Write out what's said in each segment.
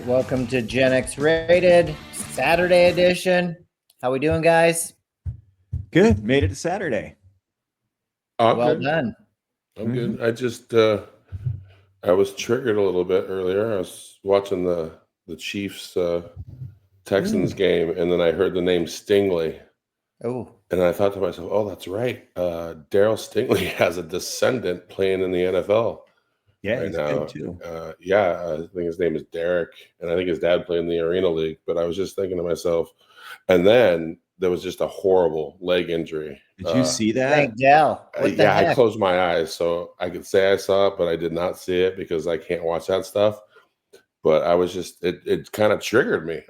welcome to Gen X Rated Saturday edition. How we doing, guys? Good. Made it to Saturday. Well done. I'm good. I just I was triggered a little bit earlier. I was watching the Chiefs Texans game, and then I heard the name Stingley. Oh. And I thought to myself, oh, that's right. Daryl Stingley has a descendant playing in the NFL. Yeah, right he's now. good too. I think his name is Derek, and I think his dad played in the Arena League. But I was just thinking to myself, and then there was just a horrible leg injury. Did you see that? Thank Dell. What the heck? I closed my eyes, so I could say I saw it, but I did not see it because I can't watch that stuff. But I was just, it kind of triggered me.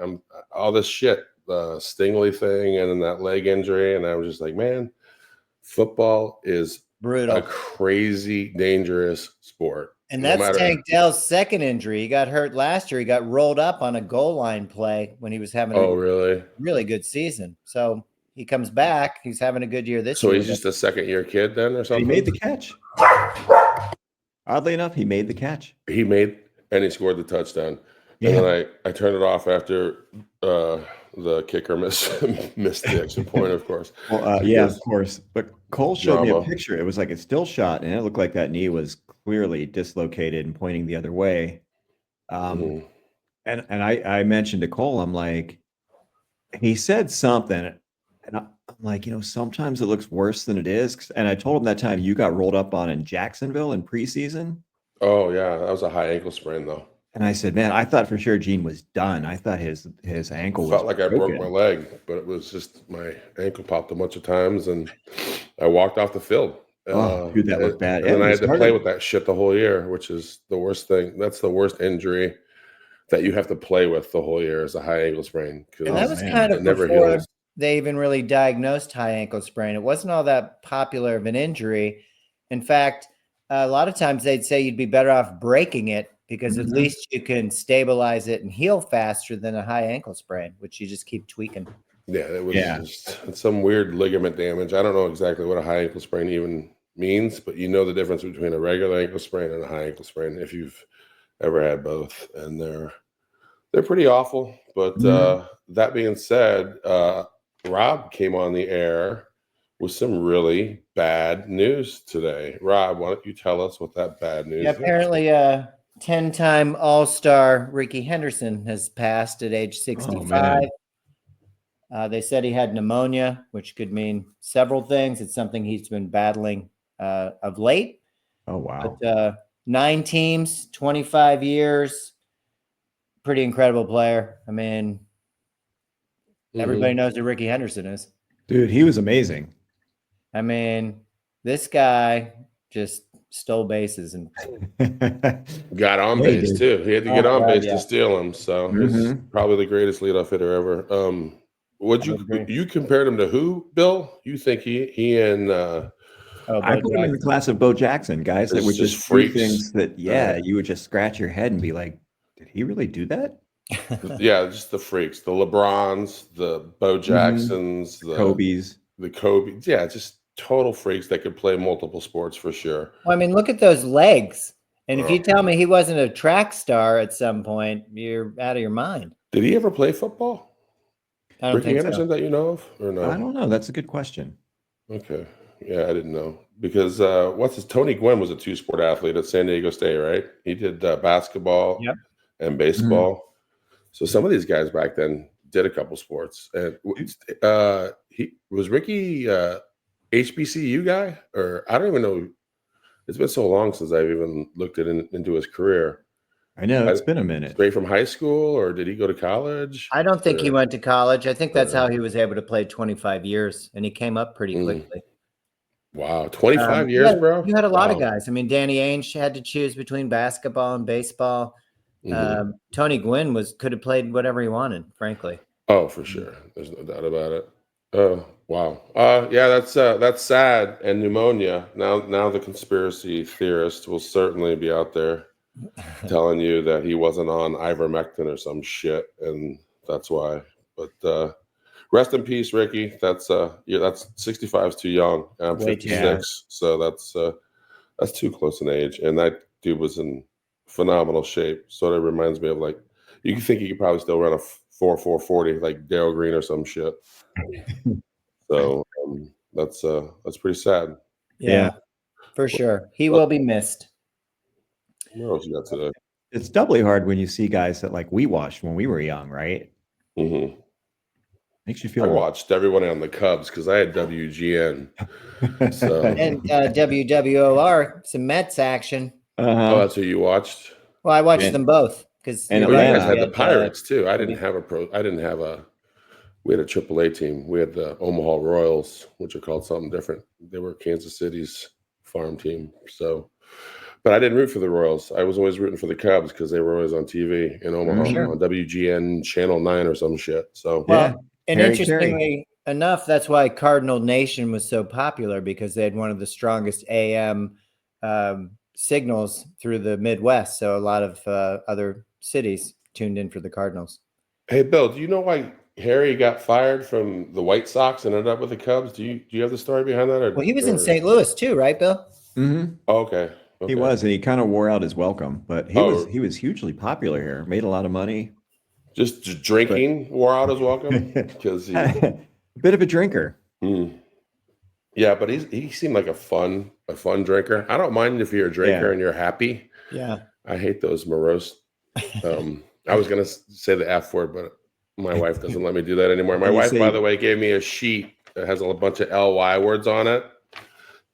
All this shit, the Stingley thing, and then that leg injury, and I was just like, man, football is brutal, a crazy, dangerous sport. And that's Tank Dell's second injury. He got hurt last year. He got rolled up on a goal line play when he was having a really good season. So he comes back. He's having a good year this year. So he's just a second-year kid then or something? He made the catch. Oddly enough, he made the catch. And he scored the touchdown. Yeah. And then I turned it off after the kicker missed the extra point, of course. Well, yeah, of course. But Cole showed me a picture. It was like a still shot, and it looked like that knee was clearly dislocated and pointing the other way. And I mentioned to Cole, I'm like, he said something, and I'm like, sometimes it looks worse than it is. And I told him that time you got rolled up on in Jacksonville in preseason. Oh yeah, that was a high ankle sprain though. And I said, man, I thought for sure Gene was done. I thought his ankle felt like broken. I broke my leg, but it was just my ankle popped a bunch of times, and I walked off the field. Dude, that looked bad. And I had to play with that shit the whole year, which is the worst thing. That's the worst injury that you have to play with the whole year is a high ankle sprain. And that was kind of before they even really diagnosed high ankle sprain. It wasn't all that popular of an injury. In fact, a lot of times they'd say you'd be better off breaking it because at least you can stabilize it and heal faster than a high ankle sprain, which you just keep tweaking. Yeah, it was just some weird ligament damage. I don't know exactly what a high ankle sprain even means, but you know the difference between a regular ankle sprain and a high ankle sprain if you've ever had both, and they're pretty awful. But that being said, Rob came on the air with some really bad news today. Rob, why don't you tell us what that bad news is? Apparently 10-time All-Star Ricky Henderson has passed at age 65. They said he had pneumonia, which could mean several things. It's something he's been battling of late. Oh, wow. But 9 teams, 25 years. Pretty incredible player. I mean, everybody knows who Ricky Henderson is. Dude, he was amazing. I mean, this guy just stole bases and got on base too. He had to get on base to steal him. So he's probably the greatest leadoff hitter ever. You compared him to who, Bill? You think he and I put him in the class of Bo Jackson, guys that were just freaks. Things that you would just scratch your head and be like, did he really do that? Yeah, just the freaks, the LeBrons, the Bo Jacksons, the Kobe's, yeah, just total freaks that could play multiple sports for sure. Well, I mean, look at those legs. And if you tell me he wasn't a track star at some point, you're out of your mind. Did he ever play football? I don't think Henderson that you know of, or no? I don't know. That's a good question. Okay. Yeah, I didn't know. Because Tony Gwynn was a 2-sport athlete at San Diego State, right? He did basketball and baseball. So some of these guys back then did a couple sports. And was Ricky HBCU guy? Or I don't even know. It's been so long since I've even looked into his career. I know, it's been a minute. Straight from high school, or did he go to college? I don't think he went to college. I think that's how he was able to play 25 years, and he came up pretty quickly. Wow, 25 years, bro? You had a lot of guys. I mean, Danny Ainge had to choose between basketball and baseball. Tony Gwynn could have played whatever he wanted, frankly. Oh, for sure. There's no doubt about it. Oh, wow. Yeah, that's sad. And pneumonia. Now the conspiracy theorists will certainly be out there telling you that he wasn't on ivermectin or some shit, and that's why. But rest in peace, Ricky. That's 65 is too young. I'm 56, so that's too close an age. And that dude was in phenomenal shape. Sort of reminds me of, like, You can think he could probably still run a 4.40 like Darryl Green or some shit. So that's pretty sad. Yeah, for sure. He will be missed. What else you got today? It's doubly hard when you see guys that like we watched when we were young, right? Mm-hmm. Makes you feel. I watched everyone on the Cubs because I had WGN. So and WWOR, some Mets action. Oh, that's who you watched? Well, I watched them both because and you guys had the Pirates too. I didn't have we had a AAA team. We had the Omaha Royals, which are called something different. They were Kansas City's farm team. So, but I didn't root for the Royals. I was always rooting for the Cubs because they were always on TV in Omaha on WGN Channel 9 or some shit. So and interestingly enough, that's why Cardinal Nation was so popular, because they had one of the strongest AM signals through the Midwest. So a lot of other cities tuned in for the Cardinals. Hey, Bill, do you know why Harry got fired from the White Sox and ended up with the Cubs? Do you have the story behind that? Well, he was in St. Louis too, right, Bill? Mm-hmm. Oh, okay. He was, and he kind of wore out his welcome, but he was hugely popular here. Made a lot of money. Just drinking wore out his welcome because a bit of a drinker. Yeah, but he seemed like a fun drinker. I don't mind if you're a drinker and you're happy. Yeah, I hate those morose. I was gonna say the F word, but my wife doesn't let me do that anymore. My wife, by the way, gave me a sheet that has a bunch of LY words on it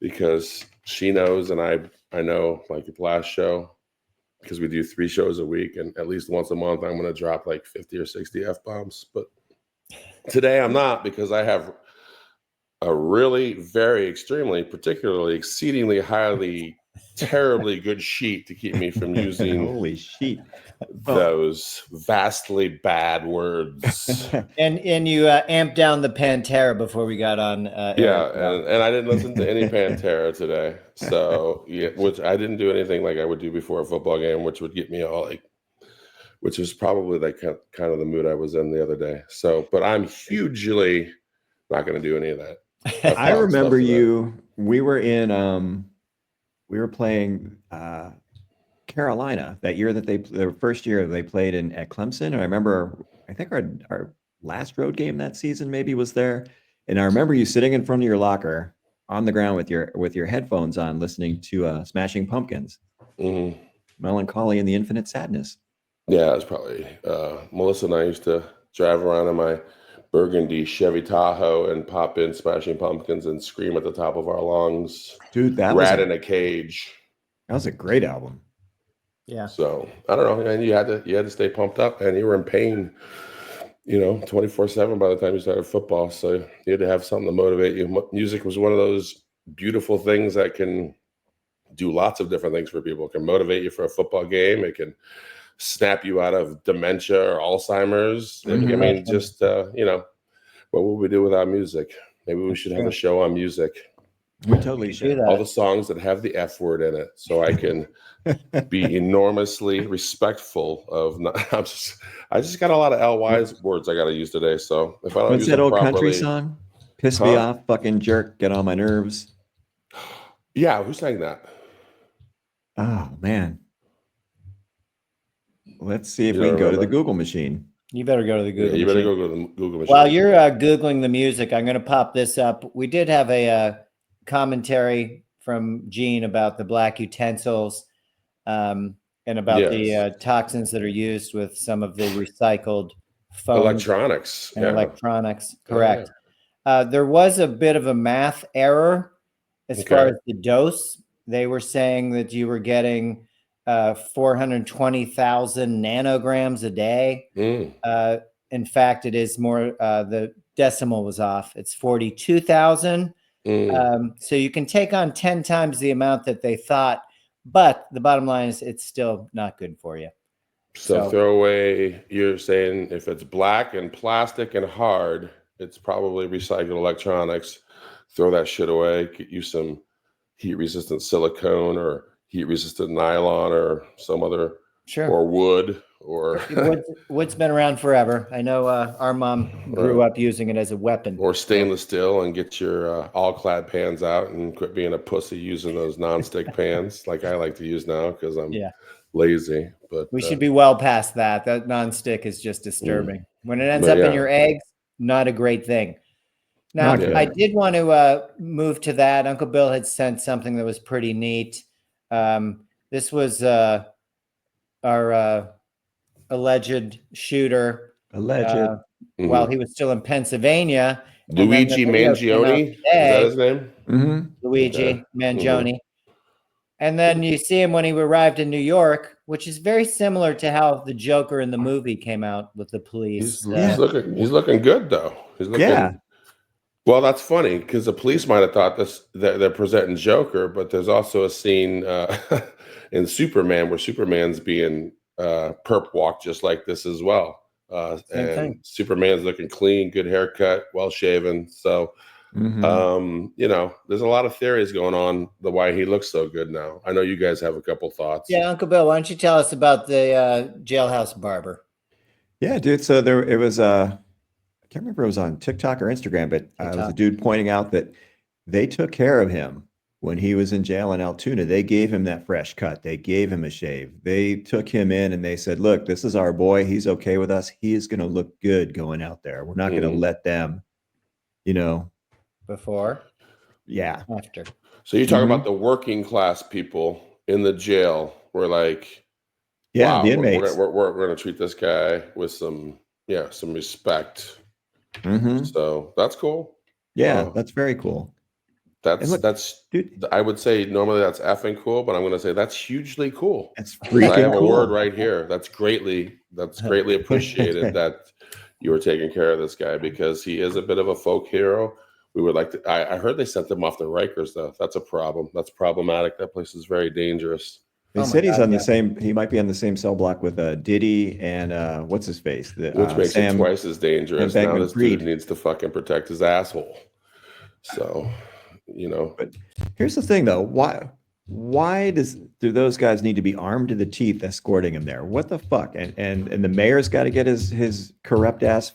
because she knows, and I know, like the last show, because we do 3 shows a week, and at least once a month I'm gonna drop like 50 or 60 F-bombs. But today I'm not, because I have a really, very, extremely, particularly, exceedingly, highly, terribly good sheet to keep me from using holy sheet those vastly bad words. and you amped down the Pantera before we got on. And I didn't listen to any Pantera today. So which I didn't do anything like I would do before a football game, which would get me all like, which was probably like kind of the mood I was in the other day. So, but I'm hugely not going to do any of that. I remember we were playing Carolina that year, that their first year they played at Clemson. And I remember, I think our last road game that season maybe was there. And I remember you sitting in front of your locker on the ground with your headphones on, listening to Smashing Pumpkins, Melancholy and the Infinite Sadness. Yeah, it's probably Melissa and I used to drive around in my burgundy Chevy Tahoe and pop in Smashing Pumpkins and scream at the top of our lungs. Dude, that Rat in a Cage. That was a great album. Yeah. So I don't know, and you had to stay pumped up, and you were in pain, 24/7 by the time you started football. So you had to have something to motivate you. Music was one of those beautiful things that can do lots of different things for people. It can motivate you for a football game. It can snap you out of dementia or Alzheimer's. I mean, just what would we do without music? Maybe we should have a show on music. We totally should. All the songs that have the F word in it, so I can be enormously respectful of. I just got a lot of LY's words I got to use today. So if I don't What's use that old properly, country song? Piss me off, fucking jerk, get on my nerves. Yeah, who sang that? Oh man. Let's see if we can go to the Google machine. You better go to the Google machine. You better go to the Google machine. While you're Googling the music, I'm going to pop this up. We did have a commentary from Gene about the black utensils and about the toxins that are used with some of the recycled phones. Electronics. Electronics, correct. Yeah. There was a bit of a math error as far as the dose. They were saying that you were getting 420,000 nanograms a day. In fact, it is more, the decimal was off. It's 42,000. So you can take on 10 times the amount that they thought, but the bottom line is it's still not good for you. So throw away, you're saying if it's black and plastic and hard, it's probably recycled electronics. Throw that shit away. Get you some heat-resistant silicone or heat-resistant nylon or some other, or wood, or wood's been around forever. I know our mom grew up using it as a weapon. Or stainless steel, and get your all-clad pans out and quit being a pussy using those non-stick pans like I like to use now because I'm lazy. But we should be well past that. That nonstick is just disturbing. When it ends But up in yeah. your eggs, not a great thing. Now, Not good. I did want to move to that. Uncle Bill had sent something that was pretty neat. This was our alleged shooter Alleged. while he was still in Pennsylvania. Luigi Mangione, is that his name? Mm-hmm. Luigi Mangione. And then you see him when he arrived in New York, which is very similar to how the Joker in the movie came out with the police. He's looking good though. He's looking. Well, that's funny because the police might have thought that they're presenting Joker, but there's also a scene in Superman where Superman's being perp walked just like this as well. Same thing. Superman's looking clean, good haircut, well shaven. So, there's a lot of theories going on the why he looks so good now. I know you guys have a couple thoughts. Yeah, Uncle Bill, why don't you tell us about the jailhouse barber? Yeah, dude. So it was I can't remember if it was on TikTok or Instagram, but it was a dude pointing out that they took care of him when he was in jail in Altoona. They gave him that fresh cut. They gave him a shave. They took him in and they said, look, this is our boy. He's okay with us. He is going to look good going out there. We're not going to let them, Before? Yeah. After. So you're talking about the working class people in the jail were like, yeah, wow, the inmates. We're going to treat this guy with some respect. So that's cool. Yeah, that's very cool. That's dude, I would say normally that's effing cool, but I'm going to say that's hugely cool. That's freaking cool. I have a word right here. That's greatly appreciated that you were taking care of this guy because he is a bit of a folk hero. We would like to. I heard they sent him off to Rikers though. That's a problem. That's problematic. That place is very dangerous. They said he's on the same. He might be on the same cell block with Diddy and what's his face, which makes it twice as dangerous. Now this dude needs to fucking protect his asshole. So, But here's the thing, though. Why do those guys need to be armed to the teeth escorting him there? What the fuck? And the mayor's got to get his corrupt ass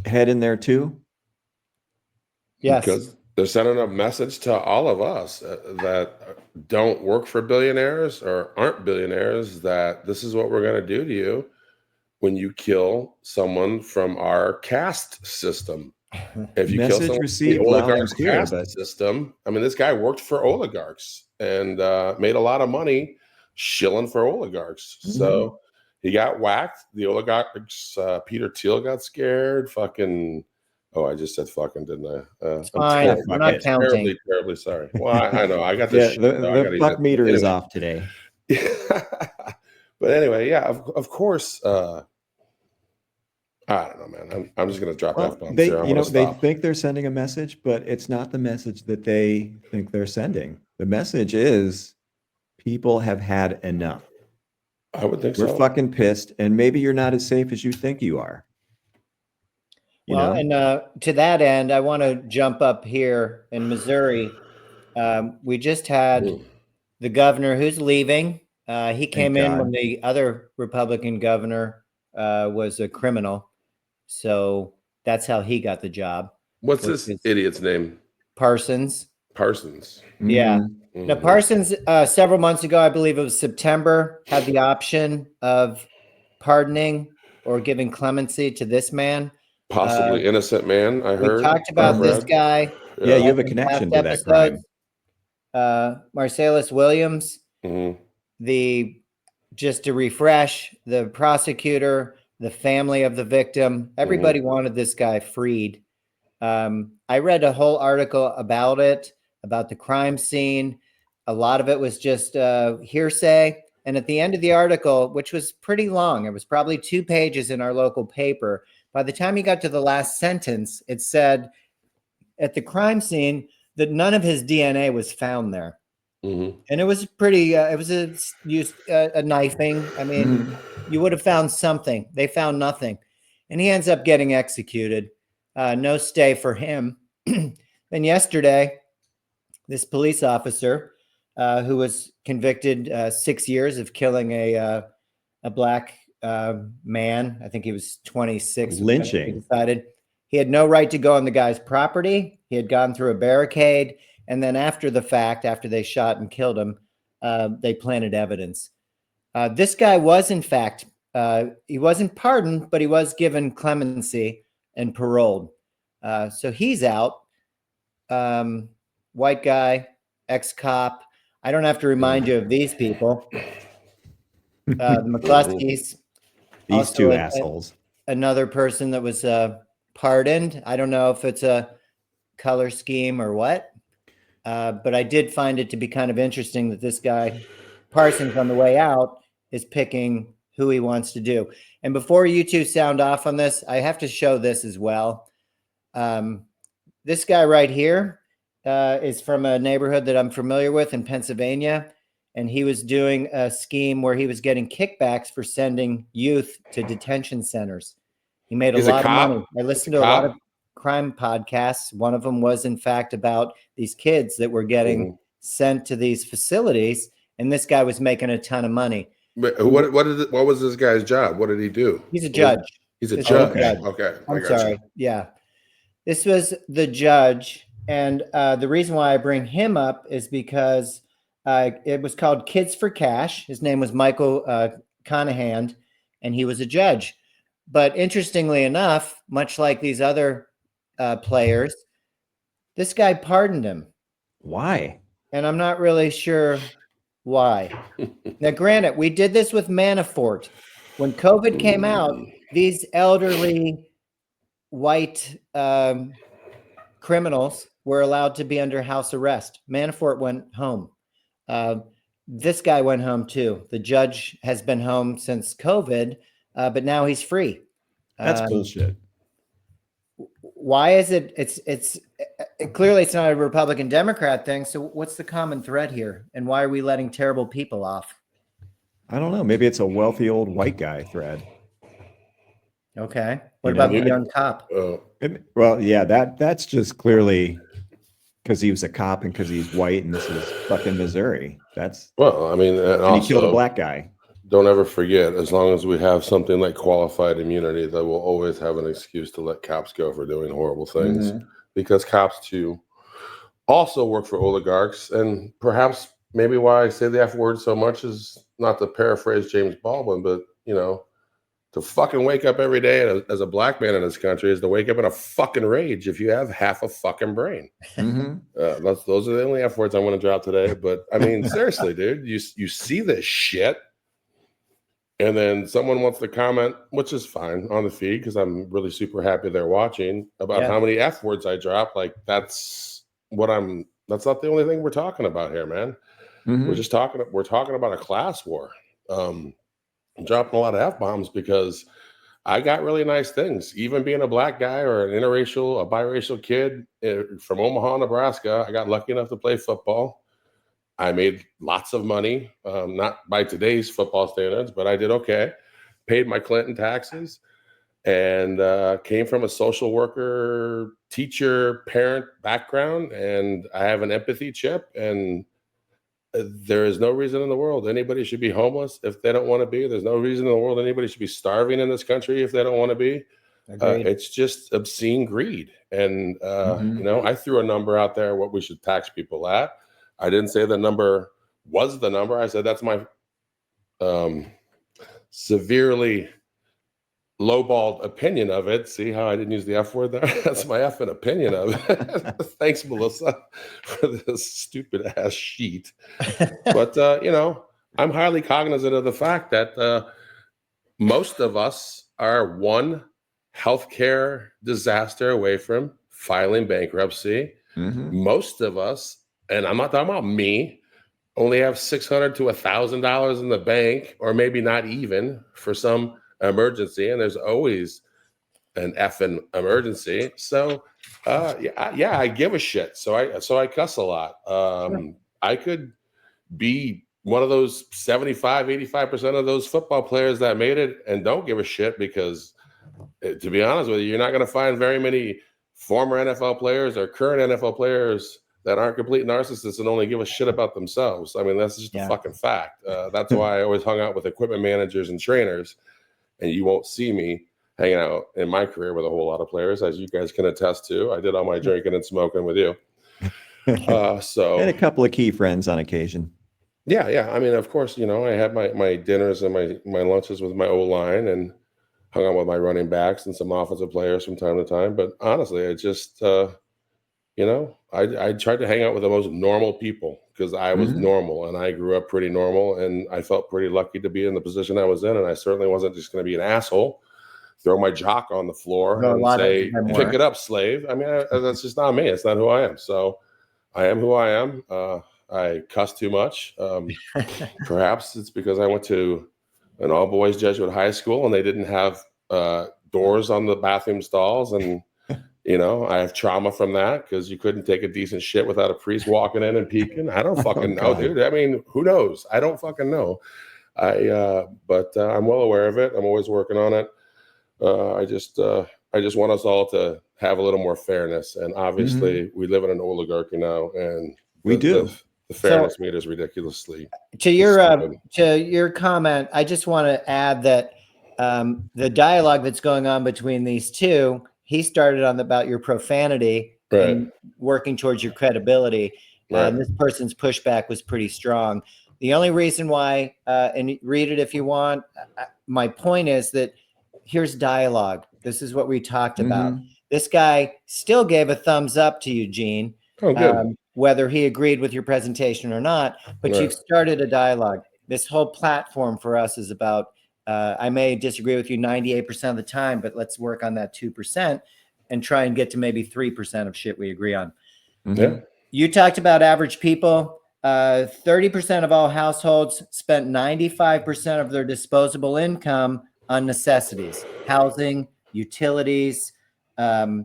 head in there too. Yes. Because they're sending a message to all of us that don't work for billionaires or aren't billionaires that this is what we're going to do to you when you kill someone from our caste system. If you kill someone from the oligarchs caste system, I mean, this guy worked for oligarchs and made a lot of money shilling for oligarchs. So he got whacked. The oligarchs, Peter Thiel got scared. Fucking. Oh, I just said fucking, didn't I? It's fine. I'm not counting. Terribly sorry. Well, I know. I got this. The fuck meter is off today. But anyway, yeah, of course. I don't know, man. I'm just going to drop F-bombs here. They think they're sending a message, but it's not the message that they think they're sending. The message is people have had enough. I would think so. We're fucking pissed, and maybe you're not as safe as you think you are. And to that end, I want to jump up here in Missouri. We just had the governor who's leaving. He came in when the other Republican governor was a criminal. So that's how he got the job. What's this idiot's name? Parsons. Yeah. Now, Parsons, several months ago, I believe it was September, had the option of pardoning or giving clemency to this man. Possibly innocent man, I heard. We talked about this guy. Yeah, you have a connection to that crime. Marcellus Williams. Just to refresh, the prosecutor, the family of the victim, everybody wanted this guy freed. I read a whole article about it, about the crime scene. A lot of it was just hearsay. And at the end of the article, which was pretty long, it was probably 2 pages in our local paper. By the time he got to the last sentence, it said at the crime scene that none of his DNA was found there. And it was pretty, it was a knifing. I mean, you would have found something. They found nothing. And he ends up getting executed. No stay for him. Then yesterday, this police officer who was convicted 6 years of killing a black man, I think he was 26. Lynching. He decided he had no right to go on the guy's property. He had gone through a barricade. And then after the fact, after they shot and killed him, they planted evidence. This guy was, in fact, he wasn't pardoned, but he was given clemency and paroled. So he's out. White guy, ex-cop. I don't have to remind you of these people. McCluskey's. These two assholes. Another person that was pardoned. I don't know if it's a color scheme or what, but I did find it to be kind of interesting that this guy, Parsons, on the way out, is picking who he wants to do. And before you two sound off on this, I have to show this as well. This guy right here is from a neighborhood that I'm familiar with in Pennsylvania. And he was doing a scheme where he was getting kickbacks for sending youth to detention centers. He made a lot of money. I listened to a lot of crime podcasts. One of them was, in fact, about these kids that were getting sent to these facilities. And this guy was making a ton of money. But what was this guy's job? What did he do? He's a judge. He's a judge. Okay. I'm sorry. Yeah. This was the judge. And the reason why I bring him up is because it was called Kids for Cash. His name was Michael Conahan, and he was a judge. But interestingly enough, much like these other players, this guy pardoned him. Why? And I'm not really sure why. Now, granted, we did this with Manafort. When COVID came out, these elderly white criminals were allowed to be under house arrest. Manafort went home. This guy went home too. The judge has been home since COVID, but now he's free. That's bullshit. Why is it? It's clearly it's not a Republican Democrat thing. So what's the common thread here? And why are we letting terrible people off? I don't know. Maybe it's a wealthy old white guy thread. Okay. What about the young cop? Well, yeah, that's just clearly because he was a cop and because he's white and this is fucking Missouri. That's well, I mean, and he killed a black guy. Don't ever forget, as long as we have something like qualified immunity, that we'll always have an excuse to let cops go for doing horrible things. Because cops too also work for oligarchs, and perhaps maybe why I say the F word so much is not to paraphrase James Baldwin, but to fucking wake up every day as a black man in this country is to wake up in a fucking rage if you have half a fucking brain. Those are the only F words I want to drop today. But I mean, seriously, dude, you see this shit, and then someone wants to comment, which is fine, on the feed because I'm really super happy they're watching about how many F words I drop. Like that's not the only thing we're talking about here, man. We're talking about a class war. I'm dropping a lot of F-bombs because I got really nice things. Even being a black guy or an interracial, a biracial kid from Omaha, Nebraska, I got lucky enough to play football. I made lots of money, not by today's football standards, but I did okay. Paid my Clinton taxes and came from a social worker, teacher, parent background. And I have an empathy chip, and there is no reason in the world anybody should be homeless if they don't want to be. There's no reason in the world anybody should be starving in this country if they don't want to be. It's just obscene greed. And, I threw a number out there, what we should tax people at. I didn't say the number was the number. I said that's my severely lowballed opinion of it. See how I didn't use the F word there? That's my effing opinion of it. Thanks, Melissa, for this stupid ass sheet. But I'm highly cognizant of the fact that most of us are one healthcare disaster away from filing bankruptcy. Most of us, and I'm not talking about me, only have $600 to $1,000 in the bank, or maybe not even for some emergency, and there's always an effing emergency. So I give a shit. So I cuss a lot. I could be one of those 75-85% of those football players that made it and don't give a shit, because to be honest with you, you're not going to find very many former NFL players or current NFL players that aren't complete narcissists and only give a shit about themselves. I mean, that's just a fucking fact. That's why I always hung out with equipment managers and trainers. And you won't see me hanging out in my career with a whole lot of players, as you guys can attest to. I did all my drinking and smoking with you. And a couple of key friends on occasion. Yeah. I mean, of course, I had my dinners and my lunches with my O-line and hung out with my running backs and some offensive players from time to time. But honestly, I just, I tried to hang out with the most normal people because I was normal and I grew up pretty normal and I felt pretty lucky to be in the position I was in. And I certainly wasn't just going to be an asshole, throw my jock on the floor and say, pick it up, slave. I mean, that's just not me. It's not who I am. So I am who I am. I cuss too much. Perhaps it's because I went to an all-boys Jesuit high school and they didn't have doors on the bathroom stalls. And, I have trauma from that because you couldn't take a decent shit without a priest walking in and peeking. I don't fucking know, dude. I mean, who knows? I don't fucking know. But I'm well aware of it. I'm always working on it. I just want us all to have a little more fairness. And obviously we live in an oligarchy now, and we do. The fairness meter is ridiculously to your comment. I just want to add that the dialogue that's going on between these two, he started on about your profanity and working towards your credibility. And this person's pushback was pretty strong. The only reason why, and read it if you want, my point is that here's dialogue. This is what we talked about. This guy still gave a thumbs up to you, Gene. Oh, good. Whether he agreed with your presentation or not, but you've started a dialogue. This whole platform for us is about, I may disagree with you 98% of the time, but let's work on that 2% and try and get to maybe 3% of shit we agree on. Yeah. You talked about average people. 30% of all households spent 95% of their disposable income on necessities, housing, utilities,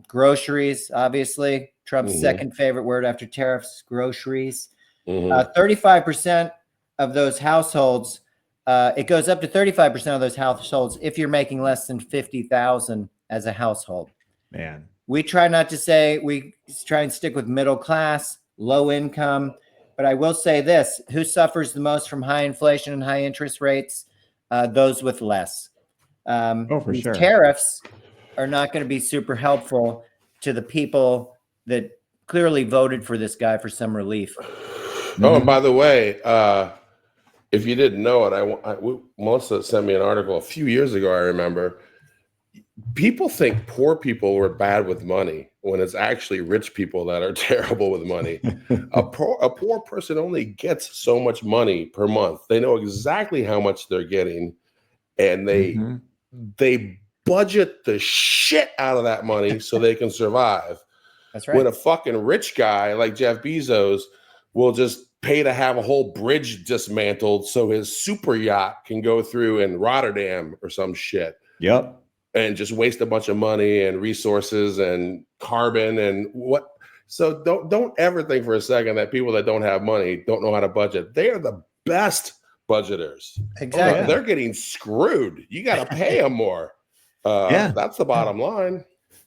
groceries, obviously. Trump's second favorite word after tariffs, groceries. 35% of those households, it goes up to 35% of those households if you're making less than $50,000 as a household. Man, we try not to say, we try and stick with middle class, low income. But I will say this, who suffers the most from high inflation and high interest rates? Those with less. for sure. Tariffs are not going to be super helpful to the people that clearly voted for this guy for some relief. Oh, and by the way, if you didn't know it, Melissa sent me an article a few years ago, I remember. People think poor people were bad with money when it's actually rich people that are terrible with money. A poor person only gets so much money per month. They know exactly how much they're getting, and they budget the shit out of that money so they can survive. That's right. When a fucking rich guy like Jeff Bezos will just pay to have a whole bridge dismantled so his super yacht can go through in Rotterdam or some shit. Yep. And just waste a bunch of money and resources and carbon and what. So don't ever think for a second that people that don't have money don't know how to budget. They are the best budgeters. Exactly. They're getting screwed. You got to pay them more. That's the bottom line.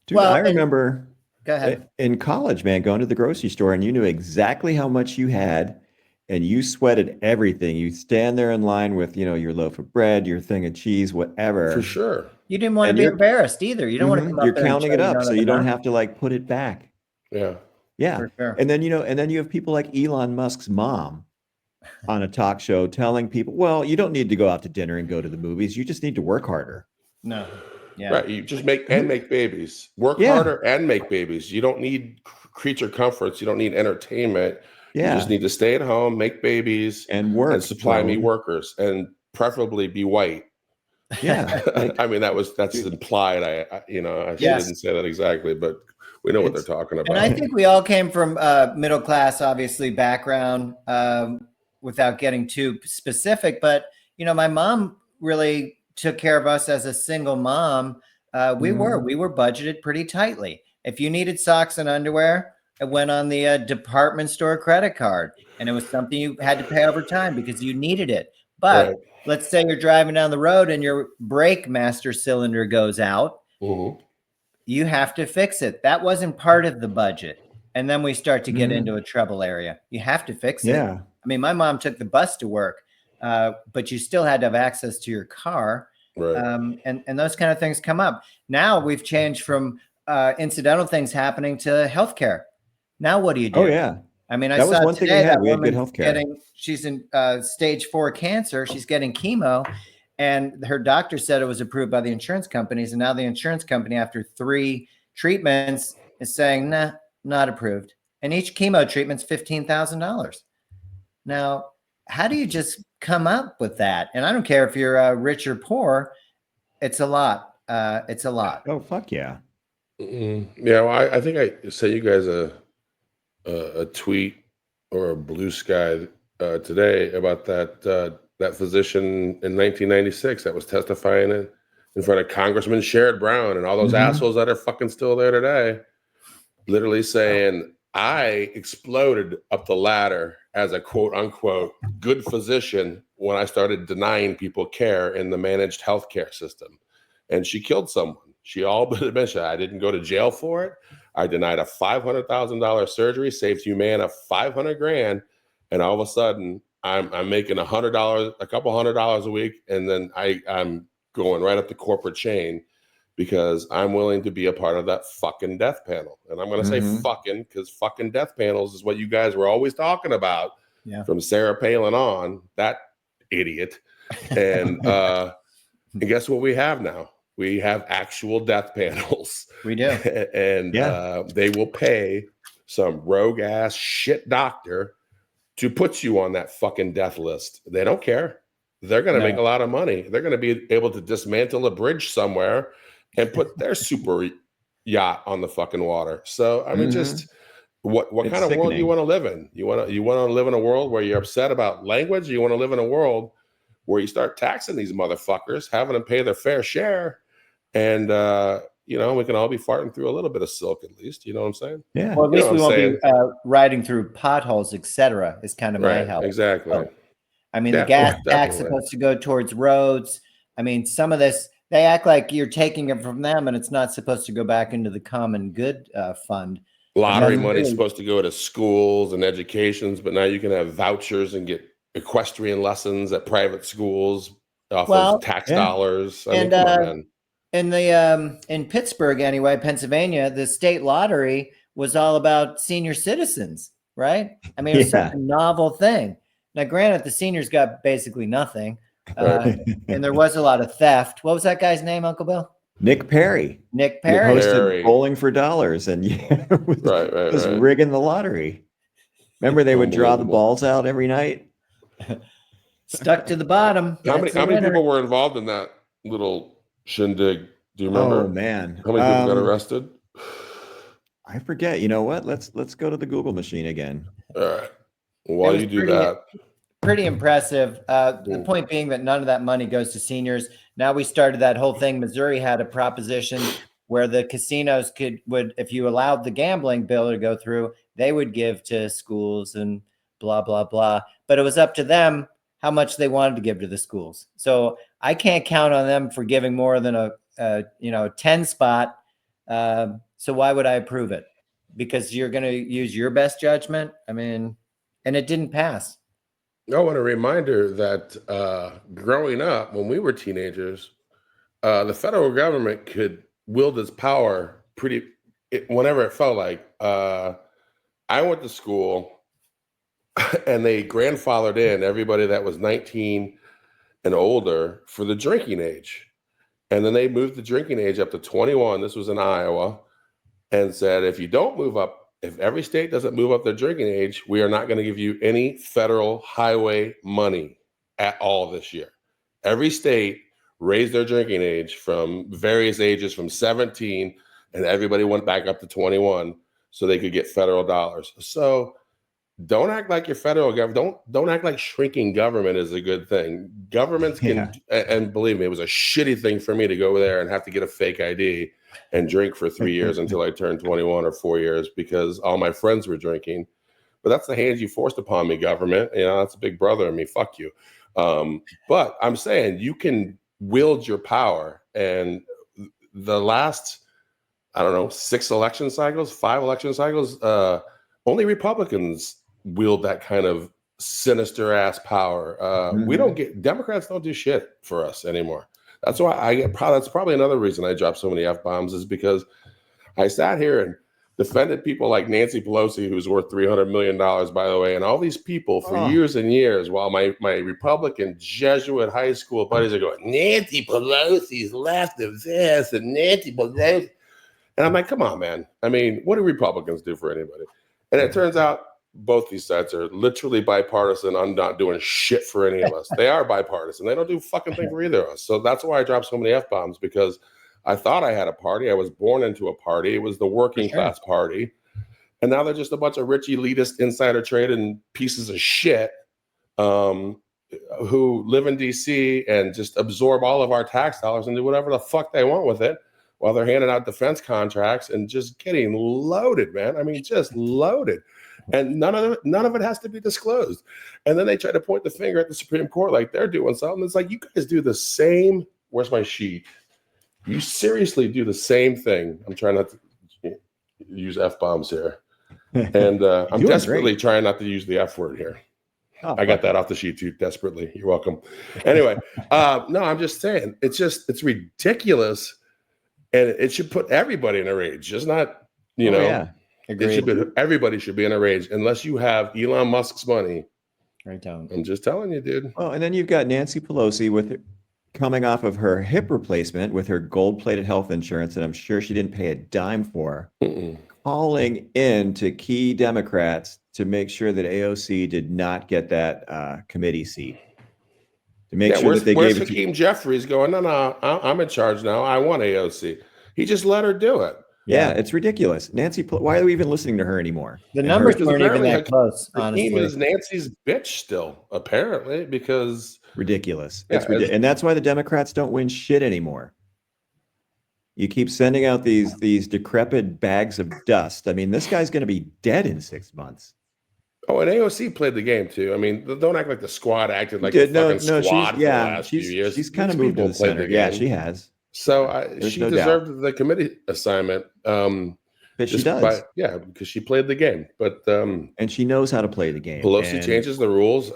Dude, I remember go ahead. In college, man, going to the grocery store and you knew exactly how much you had and you sweated everything. You stand there in line with, your loaf of bread, your thing of cheese, whatever. For sure. You didn't want to be embarrassed either. You don't want to come up you're there counting it up so you don't have to put it back. Yeah. Yeah. For sure. And then, you have people like Elon Musk's mom on a talk show telling people, well, you don't need to go out to dinner and go to the movies. You just need to work harder. No. Yeah. Right. You just make babies. Work harder and make babies. You don't need creature comforts. You don't need entertainment. Yeah. You just need to stay at home, make babies, and work and supply me workers, and preferably be white. Yeah. I mean, that's implied. I didn't say that exactly, but we know what they're talking about. And I think we all came from middle class, obviously, background, without getting too specific. But, my mom really took care of us as a single mom. We were budgeted pretty tightly. If you needed socks and underwear, it went on the department store credit card, and it was something you had to pay over time because you needed it. But let's say you're driving down the road and your brake master cylinder goes out. You have to fix it. That wasn't part of the budget. And then we start to get into a trouble area. You have to fix it. I mean, my mom took the bus to work, but you still had to have access to your car. Right. And those kind of things come up. Now we've changed from incidental things happening to healthcare. Now what do you do? Oh, yeah. I mean, I That was saw one thing we today had. that We had good woman's healthcare. she's in stage 4 cancer. She's getting chemo, and her doctor said it was approved by the insurance companies. And now the insurance company, after 3 treatments, is saying, nah, not approved. And each chemo treatment's $15,000. Now, how do you just come up with that? And I don't care if you're rich or poor. It's a lot. It's a lot. Oh, fuck yeah. Yeah, well, I think I sent you guys a tweet or a blue sky today about that physician in 1996 that was testifying in front of Congressman Sherrod Brown and all those assholes that are fucking still there today, literally saying, I exploded up the ladder as a quote unquote good physician when I started denying people care in the managed healthcare system. And she killed someone. She all but admitted, I didn't go to jail for it. I denied a $500,000 surgery, saved Humana $500,000, and all of a sudden I'm making $100, a couple $100 a week, and then I'm going right up the corporate chain because I'm willing to be a part of that fucking death panel. And I'm going to say fucking because fucking death panels is what you guys were always talking about from Sarah Palin on, that idiot. And guess what we have now? We have actual death panels. We do. And they will pay some rogue ass shit doctor to put you on that fucking death list. They don't care. They're going to make a lot of money. They're going to be able to dismantle a bridge somewhere and put their super yacht on the fucking water. So, I mean, just what kind of world do you want to live in? You want to live in a world where you're upset about language? Or you want to live in a world where you start taxing these motherfuckers, having them pay their fair share, and we can all be farting through a little bit of silk at least. You know what I'm saying? Yeah. Well, at least we won't be riding through potholes, etc. Is kind of my help. Exactly. Oh. I mean, the gas tax is supposed to go towards roads. I mean, some of this, they act like you're taking it from them, and it's not supposed to go back into the common good fund. Lottery money is supposed to go to schools and educations, but now you can have vouchers and get equestrian lessons at private schools off of tax dollars. I mean, come on, man. In Pittsburgh, anyway, Pennsylvania, the state lottery was all about senior citizens, right? I mean, it was such a novel thing. Now, granted, the seniors got basically nothing, and there was a lot of theft. What was that guy's name, Uncle Bill? Nick Perry. Nick Perry. He hosted Bowling for Dollars and was rigging the lottery. Remember, they would draw the balls out every night? Stuck to the bottom. How many people were involved in that little shindig? Do you remember? Oh, man. How many people got arrested? I forget. You know what? Let's go to the Google machine again. All right. While you do that. Pretty impressive. The point being that none of that money goes to seniors. Now we started that whole thing. Missouri had a proposition where the casinos would, if you allowed the gambling bill to go through, they would give to schools and blah, blah, blah. But it was up to them how much they wanted to give to the schools. So I can't count on them for giving more than a 10 spot. So why would I approve it? Because you're going to use your best judgment. I mean, and it didn't pass. I want a reminder that growing up, when we were teenagers, the federal government could wield its power whenever it felt like. I went to school and they grandfathered in everybody that was 19 and older for the drinking age. And then they moved the drinking age up to 21. This was in Iowa, and said, if every state doesn't move up their drinking age, we are not going to give you any federal highway money at all this year. Every state raised their drinking age from various ages from 17, and everybody went back up to 21 so they could get federal dollars. So don't act like your federal government. Don't act like shrinking government is a good thing. Governments can, and believe me, it was a shitty thing for me to go there and have to get a fake ID and drink for 3 years until I turned 21 or 4 years because all my friends were drinking. But that's the hands you forced upon me, government. That's a big brother in me. Fuck you. But I'm saying you can wield your power. And the last, 5 election cycles, only Republicans wield that kind of sinister ass power. Democrats don't do shit for us anymore. That's why that's probably another reason I dropped so many F-bombs is because I sat here and defended people like Nancy Pelosi, who's worth $300 million, by the way, and all these people for years and years, while my Republican Jesuit high school buddies are going, Nancy Pelosi's left of this, and Nancy Pelosi. And I'm like, come on, man. I mean, what do Republicans do for anybody? And it turns out both these sides are literally bipartisan. I'm not doing shit for any of us. They are bipartisan. They don't do fucking thing for either of us. So that's why I dropped so many F-bombs, because I thought I had a party. I was born into a party. It was the working class party. And now they're just a bunch of rich elitist insider trading pieces of shit who live in DC and just absorb all of our tax dollars and do whatever the fuck they want with it while they're handing out defense contracts and just getting loaded, man. I mean, just loaded. And none of it has to be disclosed. And then they try to point the finger at the Supreme Court like they're doing something. It's like, you guys do the same. Where's my sheet? You seriously do the same thing. I'm trying not to use F-bombs here. And I'm desperately trying not to use the F word here. Oh, I got that off the sheet too, desperately. You're welcome. Anyway, no, I'm just saying, it's ridiculous. And it should put everybody in a rage. Just not, everybody should be in a rage unless you have Elon Musk's money. Right down. I'm just telling you, dude. Oh, and then you've got Nancy Pelosi coming off of her hip replacement with her gold-plated health insurance that I'm sure she didn't pay a dime for, calling in to key Democrats to make sure that AOC did not get that committee seat. To make sure that they gave it to Hakeem Jeffries going, no, I'm in charge now. I want AOC. He just let her do it. Yeah, it's ridiculous. Nancy, why are we even listening to her anymore? The numbers weren't even that close, honestly. Hakeem is Nancy's bitch still, apparently, because... Ridiculous. It's ridiculous. And that's why the Democrats don't win shit anymore. You keep sending out these decrepit bags of dust. I mean, this guy's going to be dead in 6 months. Oh, and AOC played the game too. I mean, don't act like the squad acted like the fucking squad for the last few years. She's kind of moved to the center. Yeah, she has. So she deserved the committee assignment. But she does. Because she played the game. But and she knows how to play the game. Pelosi changes the rules.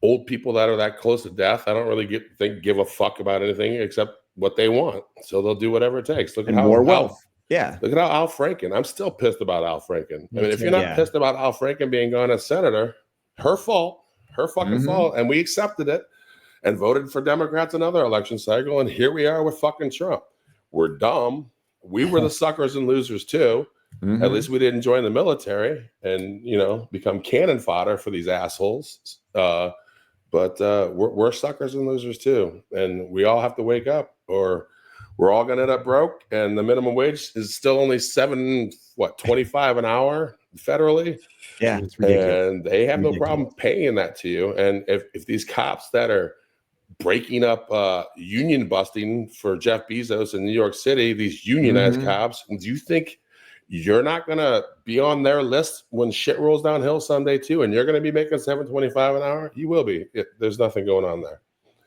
Old people that are that close to death, I don't really give a fuck about anything except what they want. So they'll do whatever it takes. Look at how more wealth. Yeah. Look at how Al Franken. I'm still pissed about Al Franken. I mean, if you're not pissed about Al Franken being gone as senator, her fault, her fucking fault. And we accepted it and voted for Democrats another election cycle. And here we are with fucking Trump. We're dumb. We were the suckers and losers too. At least we didn't join the military and, become cannon fodder for these assholes. But we're suckers and losers too. And we all have to wake up, or we're all going to end up broke. And the minimum wage is still only $7.25 an hour federally. Yeah, it's ridiculous. And they have no problem paying that to you. And if these cops that are breaking up union busting for Jeff Bezos in New York City, these unionized cops, do you think you're not going to be on their list when shit rolls downhill someday too? And you're going to be making $7.25 an hour? You will be. There's nothing going on there.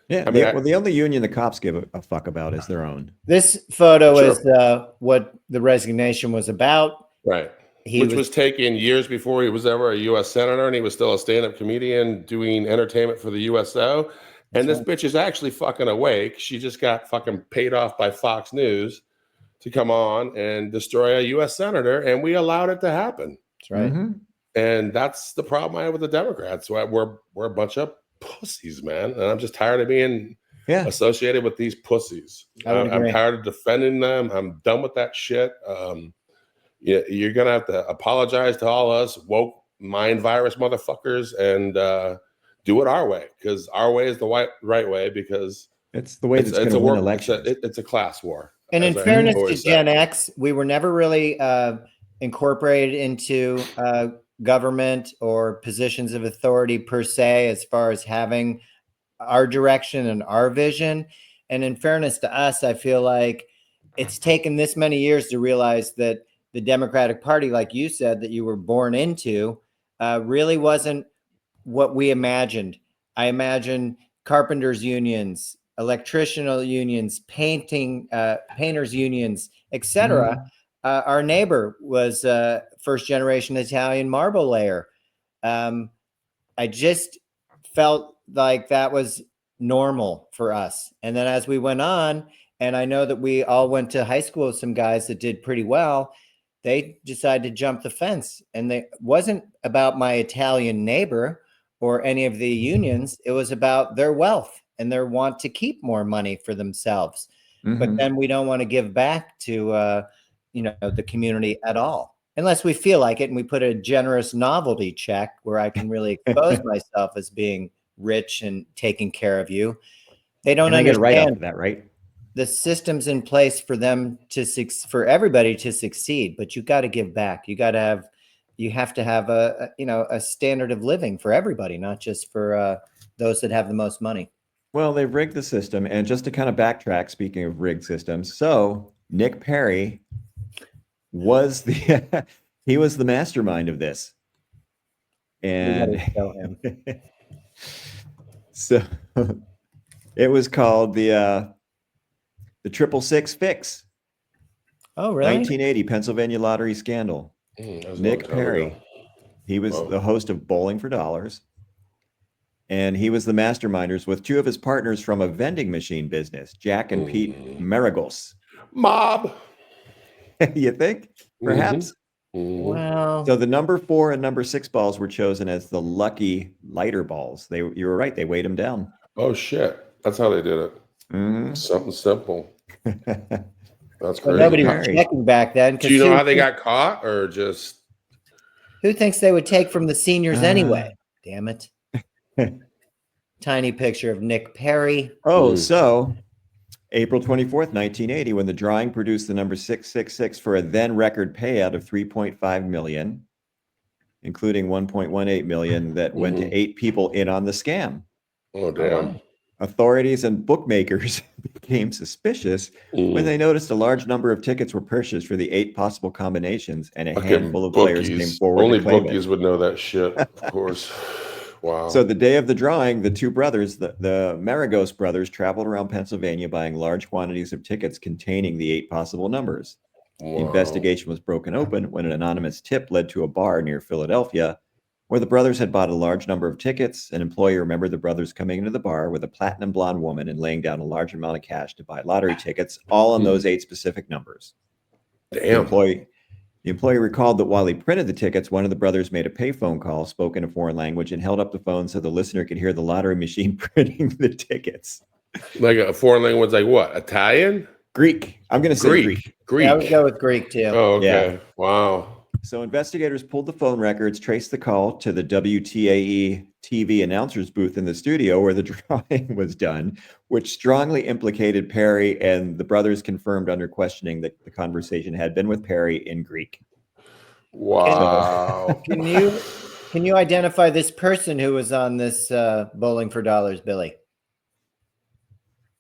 Yeah. I mean, the only union the cops give a fuck about is their own. This photo is what the resignation was about. Right. Which was taken years before he was ever a U.S. senator, and he was still a stand-up comedian doing entertainment for the USO. And this bitch is actually fucking awake. She just got fucking paid off by Fox News to come on and destroy a U.S. senator, and we allowed it to happen. That's right. And that's the problem I have with the Democrats. We're a bunch of pussies, man. And I'm just tired of being associated with these pussies. I'm tired of defending them. I'm done with that shit. You're going to have to apologize to all us woke mind virus motherfuckers and do it our way, because our way is the right way, because it's the way that's going to win elections. It's a class war. And in fairness to Gen X, we were never really incorporated into government or positions of authority per se, as far as having our direction and our vision. And in fairness to us, I feel like it's taken this many years to realize that the Democratic Party, like you said, that you were born into, really wasn't what we imagined. I imagine carpenters unions, electrician unions, painters unions, etc. Our neighbor was first generation Italian marble layer. I just felt like that was normal for us. And then as we went on, and I know that we all went to high school with some guys that did pretty well, they decided to jump the fence, and it wasn't about my Italian neighbor or any of the unions. It was about their wealth and their want to keep more money for themselves. But then we don't want to give back to, the community at all, unless we feel like it. And we put a generous novelty check where I can really expose myself as being rich and taking care of you. They don't understand right after that, right? The system's in place for them for everybody to succeed, but you got to give back. You have to have a standard of living for everybody, not just for those that have the most money. Well, they've rigged the system, and just to kind of backtrack, speaking of rigged systems, so Nick Perry was he was the mastermind of this, and so it was called the 666 fix. Oh, really? 1980 Pennsylvania lottery scandal. Nick Perry, he was the host of Bowling for Dollars. And he was the masterminders with two of his partners from a vending machine business, Jack and Pete Maragos. Mob. You think? Perhaps? Wow. So the number 4 and number 6 balls were chosen as the lucky lighter balls. You were right. They weighed them down. Oh, shit. That's how they did it. Something simple. That's crazy. Well, nobody was checking back then. Do you know how they got caught, or just? Who thinks they would take from the seniors anyway? Damn it. Tiny picture of Nick Perry. Oh, so April 24th, 1980, when the drawing produced the number 666 for a then record payout of $3.5 million, including $1.18 million that went to 8 people in on the scam. Oh, damn. Authorities and bookmakers became suspicious when they noticed a large number of tickets were purchased for the 8 possible combinations, and a handful of players came forward. Only bookies would know that shit, of course. Wow. So the day of the drawing, the two brothers, the Maragos brothers, traveled around Pennsylvania buying large quantities of tickets containing the 8 possible numbers. Wow. The investigation was broken open when an anonymous tip led to a bar near Philadelphia where the brothers had bought a large number of tickets. An employee remembered the brothers coming into the bar with a platinum blonde woman and laying down a large amount of cash to buy lottery tickets, all on those 8 specific numbers. Damn. The employee recalled that while he printed the tickets, one of the brothers made a payphone call, spoke in a foreign language, and held up the phone so the listener could hear the lottery machine printing the tickets. Like a foreign language, like what? Italian? Greek. I'm going to say Greek. Yeah, I would go with Greek too. Oh, okay. Yeah. Wow. So investigators pulled the phone records, traced the call to the WTAE TV announcer's booth in the studio where the drawing was done, which strongly implicated Perry, and the brothers confirmed under questioning that the conversation had been with Perry in Greek. Wow. Can you identify this person who was on this Bowling for Dollars, Billy?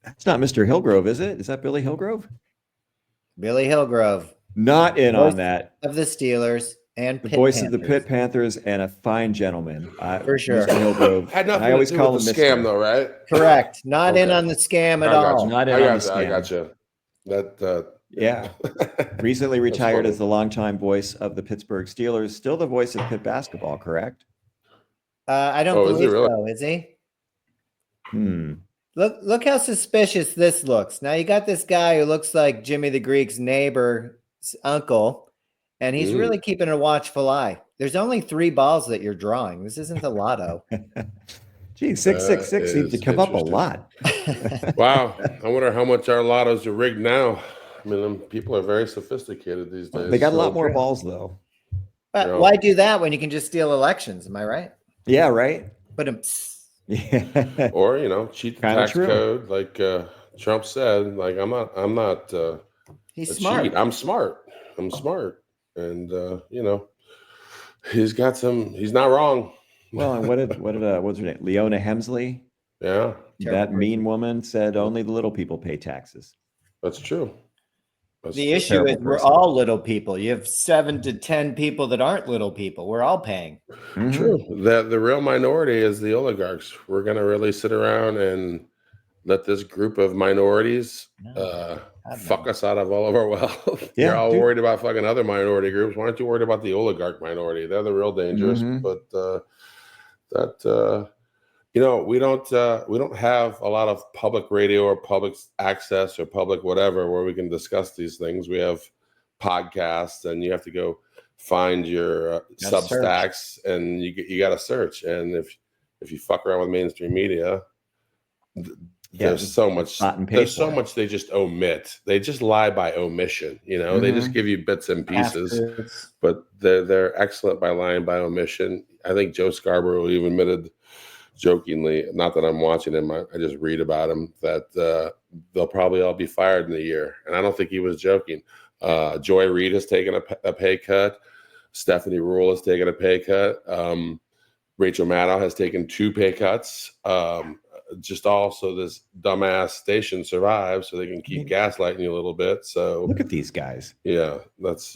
That's not Mr. Hillgrove, is it? Is that Billy Hillgrove? Billy Hillgrove. Not in on that. Of the Steelers and the voice of the Pitt Panthers, and a fine gentleman. For sure. Mr. Hillgrove. Had nothing to do with the scam, though, right? Correct. Not in on the scam at all. Not in on the scam. I gotcha. Yeah. Recently retired as the longtime voice of the Pittsburgh Steelers. Still the voice of Pitt basketball, correct? I don't believe so. Is he? Look how suspicious this looks. Now you got this guy who looks like Jimmy the Greek's neighbor's uncle, and he's really keeping a watchful eye. There's only 3 balls that you're drawing. This isn't the lotto. Gee, 666 seems to come up a lot. Wow. I wonder how much our lottos are rigged now. I mean, people are very sophisticated these days. They got a lot more balls, though. But why do that when you can just steal elections? Am I right? Yeah, right. But yeah. Or cheat the tax code, like Trump said. Like I'm not. He's smart. Cheat. I'm smart, and he's got some. He's not wrong. Well, and what's her name? Leona Hemsley. Yeah, that mean woman said only the little people pay taxes. That's true. The issue is we're all little people. You have 7 to 10 people that aren't little people. We're all paying. Mm-hmm. True. The real minority is the oligarchs. We're going to really sit around and let this group of minorities fuck us out of all of our wealth. Yeah, You're all worried about fucking other minority groups. Why aren't you worried about the oligarch minority? They're the real dangerous. But we don't have a lot of public radio or public access or public whatever where we can discuss these things. We have podcasts, and you have to go find your Substacks, and you got to search. And if you fuck around with mainstream media, there's so much they just omit. They just lie by omission. They just give you bits and pieces, but they're excellent by lying by omission. I think Joe Scarborough even admitted jokingly, not that I'm watching him, I just read about him, that they'll probably all be fired in a year. And I don't think he was joking. Joy Reid has taken a pay cut. Stephanie Ruhle has taken a pay cut. Rachel Maddow has taken 2 pay cuts. Just also this dumbass station survives, so they can keep gaslighting you a little bit. So look at these guys. Yeah, that's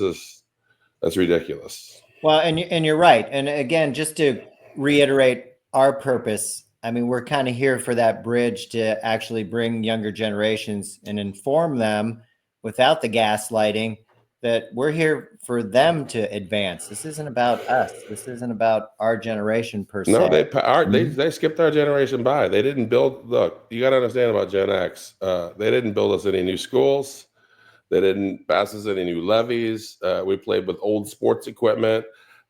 ridiculous. Well, and you're right. And again, just to reiterate our purpose, I mean, we're kind of here for that bridge to actually bring younger generations and inform them without the gaslighting, that we're here for them to advance. This isn't about us. This isn't about our generation per se. No, they skipped our generation by. They didn't build. Look, you got to understand about Gen X. They didn't build us any new schools. They didn't pass us any new levies. We played with old sports equipment.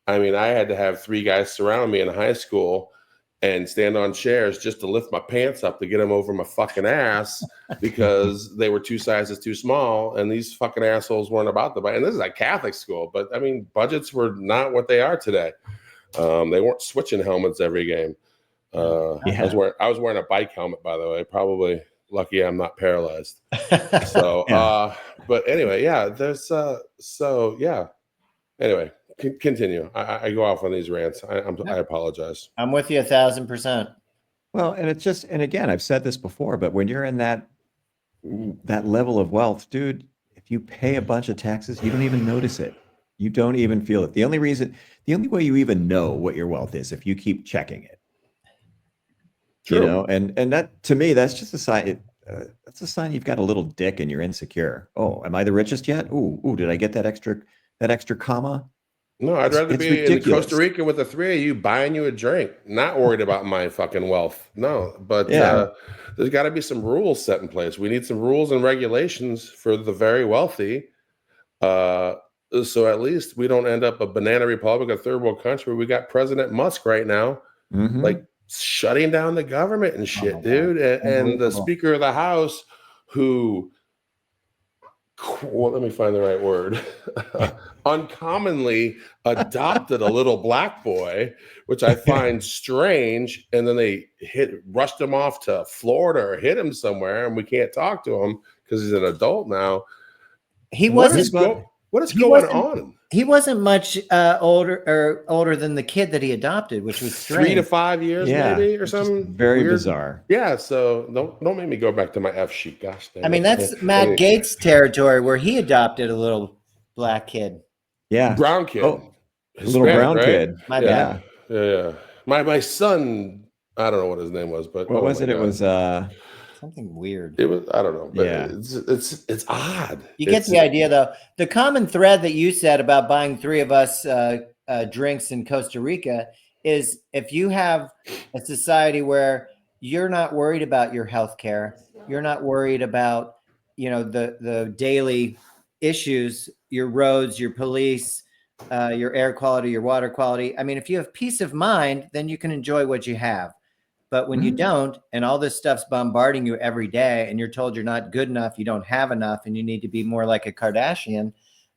I mean, I had to have 3 guys surround me in high school and stand on chairs just to lift my pants up to get them over my fucking ass because they were 2 sizes too small, and these fucking assholes weren't about to buy. And this is a Catholic school, but I mean, budgets were not what they are today. They weren't switching helmets every game. I was wearing a bike helmet, by the way. Probably lucky I'm not paralyzed. So, but anyway, yeah. There's Anyway. Continue. I go off on these rants. I apologize. I'm with you 1,000%. Well, and it's just, and again, I've said this before, but when you're in that level of wealth, dude, if you pay a bunch of taxes, you don't even notice it. You don't even feel it. The only way you even know what your wealth is if you keep checking it. True. And that, to me, that's just a sign. That's a sign you've got a little dick and you're insecure. Oh, am I the richest yet? Ooh, did I get that extra comma? No, I'd rather be ridiculous. In Costa Rica with the 3 of you buying you a drink, not worried about my fucking wealth. No, but there's got to be some rules set in place. We need some rules and regulations for the very wealthy. So at least we don't end up a banana republic, a third world country. We got President Musk right now, like shutting down the government and shit, dude. And the Speaker of the House, who, well, let me find the right word, uncommonly adopted a little black boy, which I find strange. And then they rushed him off to Florida or hit him somewhere, and we can't talk to him because he's an adult now. What is going on? He wasn't much older than the kid that he adopted, which was strange. 3 to 5 years, maybe, or something. Very weird. Bizarre. Yeah. So don't make me go back to my F sheet. Gosh damn. I mean, that's Matt Gaetz' territory, where he adopted a little black kid. Yeah. Brown kid. Oh, a little brown kid. My bad. Yeah. My son, I don't know what his name was, but what was it? God. It was something weird. It was, I don't know, but it's odd. You get the idea, though. The common thread that you said about buying 3 of us drinks in Costa Rica is, if you have a society where you're not worried about your health care, you're not worried about, the daily issues, your roads, your police, your air quality, your water quality. I mean, if you have peace of mind, then you can enjoy what you have. But when you don't, and all this stuff's bombarding you every day, and you're told you're not good enough, you don't have enough, and you need to be more like a Kardashian,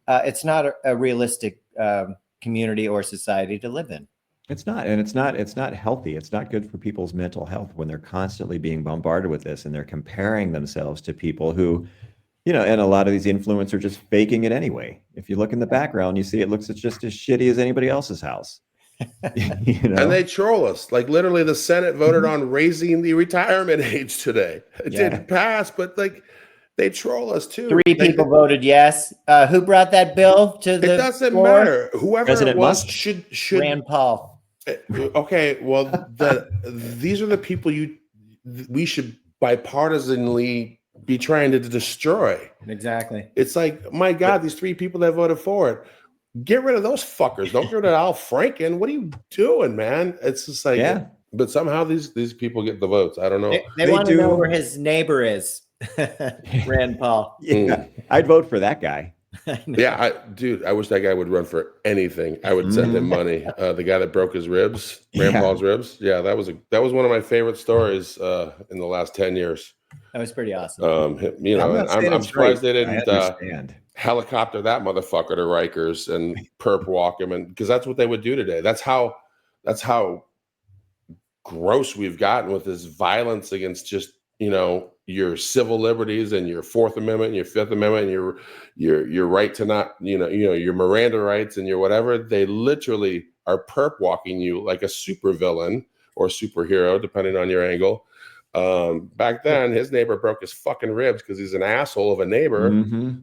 it's not a realistic community or society to live in. It's not, and it's not healthy. It's not good for people's mental health when they're constantly being bombarded with this, and they're comparing themselves to people who, and a lot of these influencers are just faking it anyway. If you look in the background, you see it looks just as shitty as anybody else's house. And they troll us. Like, literally, the Senate voted on raising the retirement age today. It didn't pass, but they troll us too. 3 people voted yes. Who brought that bill to the? It doesn't floor? Matter. Whoever President it was Musk? should Rand Paul. Okay, well, these are the people we should bipartisanly be trying to destroy. Exactly. It's like, my God, these 3 people that voted for it. Get rid of those fuckers. Don't get rid of Al Franken. What are you doing, man? It's just like, but somehow these people get the votes. I don't know. They want to know where his neighbor is. Rand Paul. Yeah, I'd vote for that guy. Yeah, dude, I wish that guy would run for anything. I would send him money. The guy that broke his ribs, Rand Paul's ribs. Yeah, that was one of my favorite stories in the last 10 years. That was pretty awesome. I'm surprised they didn't helicopter that motherfucker to Rikers and perp walk him, and because that's what they would do today. That's how gross we've gotten with this violence against just your civil liberties and your Fourth Amendment and your Fifth Amendment and your right to not your Miranda rights and your whatever. They literally are perp walking you like a supervillain or superhero, depending on your angle. Back then, his neighbor broke his fucking ribs because he's an asshole of a neighbor,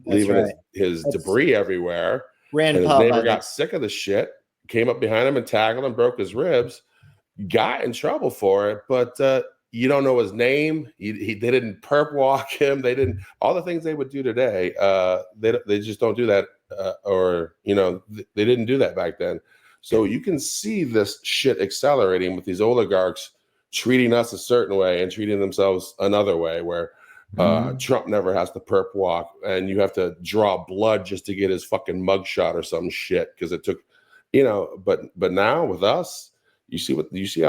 leaving his debris everywhere. And his neighbor got sick of the shit, came up behind him and tackled him, broke his ribs, got in trouble for it. But you don't know his name. They didn't perp walk him. They didn't all the things they would do today. They just don't do that, they didn't do that back then. So you can see this shit accelerating with these oligarchs treating us a certain way and treating themselves another way, where Trump never has to perp walk and you have to draw blood just to get his fucking mugshot or some shit because it took, but now with us, you see how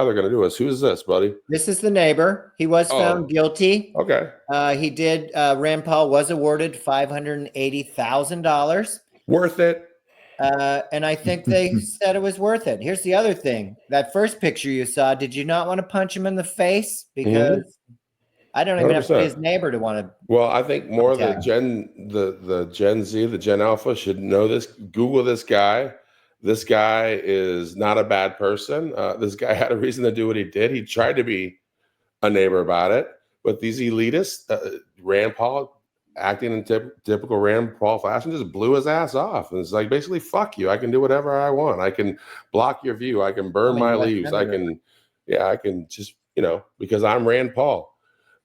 they're going to do us. Who's this, buddy? This is the neighbor. He was found guilty. Okay. He did. Rand Paul was awarded $580,000. Worth it. And I think they said it was worth it. Here's the other thing. That first picture you saw, did you not want to punch him in the face? Because I don't even 100%. Have to be his neighbor to want to. Well, I think more the Gen Z, the Gen Alpha should know this. Google this guy. This guy is not a bad person. This guy had a reason to do what he did. He tried to be a neighbor about it. But these elitists, Rand Paul, acting in typical Rand Paul fashion, just blew his ass off. And it's like, basically, fuck you. I can do whatever I want. I can block your view. I can burn my leaves. I can just, because I'm Rand Paul.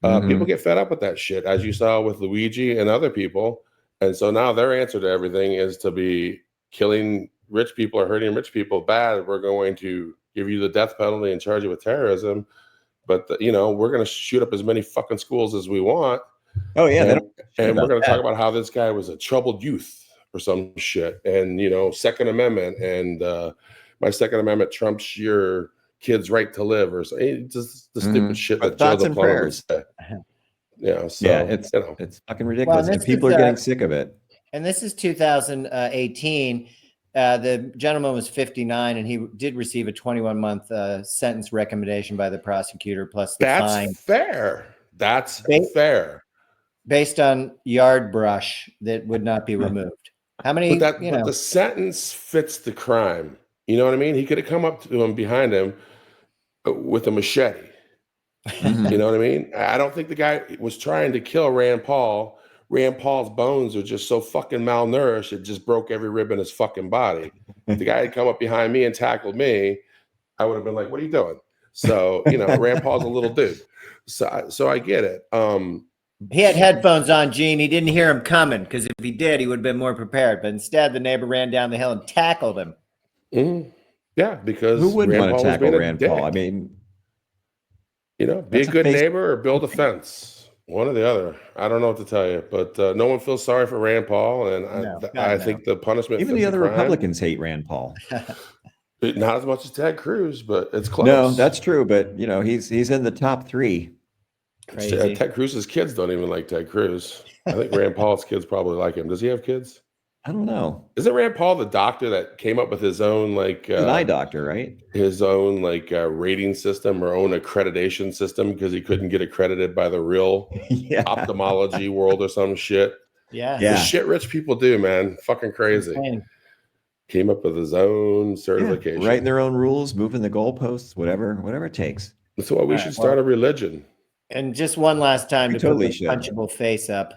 People get fed up with that shit, as you saw with Luigi and other people. And so now their answer to everything is to be killing rich people or hurting rich people bad. We're going to give you the death penalty and charge you with terrorism. But, we're going to shoot up as many fucking schools as we want. Oh, yeah. And we're going to talk about how this guy was a troubled youth or some shit. And, Second Amendment and my Second Amendment trumps your kid's right to live or something. Just the stupid shit that Joe the plumber would say. It's fucking ridiculous. And people are getting sick of it. And this is 2018. The gentleman was 59, and he did receive a 21-month sentence recommendation by the prosecutor, plus the fine. That's fair. Based on yard brush that would not be removed. How many? But the sentence fits the crime. You know what I mean? He could have come up to him behind him with a machete. You know what I mean? I don't think the guy was trying to kill Rand Paul. Rand Paul's bones are just so fucking malnourished, it just broke every rib in his fucking body. If the guy had come up behind me and tackled me, I would have been like, what are you doing? So, Rand Paul's a little dude. So I get it. He had headphones on, Gene. He didn't hear him coming, because if he did, he would have been more prepared. But instead, the neighbor ran down the hill and tackled him. Yeah, because who wouldn't want to tackle Rand Paul? I mean, be a good neighbor or build a fence. One or the other. I don't know what to tell you, but no one feels sorry for Rand Paul, and I think the punishment. Even the other Republicans hate Rand Paul. Not as much as Ted Cruz, but it's close. No, that's true. But he's in the top 3. Crazy. Ted Cruz's kids don't even like Ted Cruz. I think Rand Paul's kids probably like him. Does he have kids? I don't know. Isn't Rand Paul the doctor that came up with his own an eye doctor, right? His own rating system or own accreditation system because he couldn't get accredited by the real ophthalmology world or some shit. Yeah. The shit rich people do, man. Fucking crazy. Came up with his own certification. Writing their own rules, moving the goalposts, whatever it takes. That's why we should start a religion. And just one last time to put the punchable face up.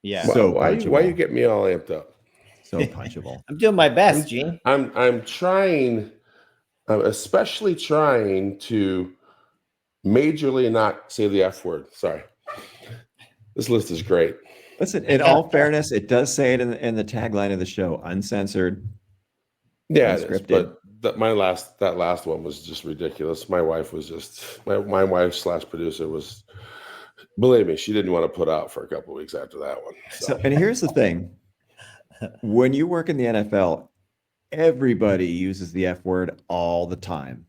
Yeah. So why you get me all amped up? So punchable. I'm doing my best, Gene. I'm trying. I'm especially trying to majorly not say the F word. Sorry. This list is great. Listen, in all fairness, it does say it in the tagline of the show: uncensored. Yeah, it is, but that last one was just ridiculous. My wife was just my wife / producer was. Believe me, she didn't want to put out for a couple of weeks after that one. So, and here's the thing. when you work in the NFL, everybody uses the F word all the time.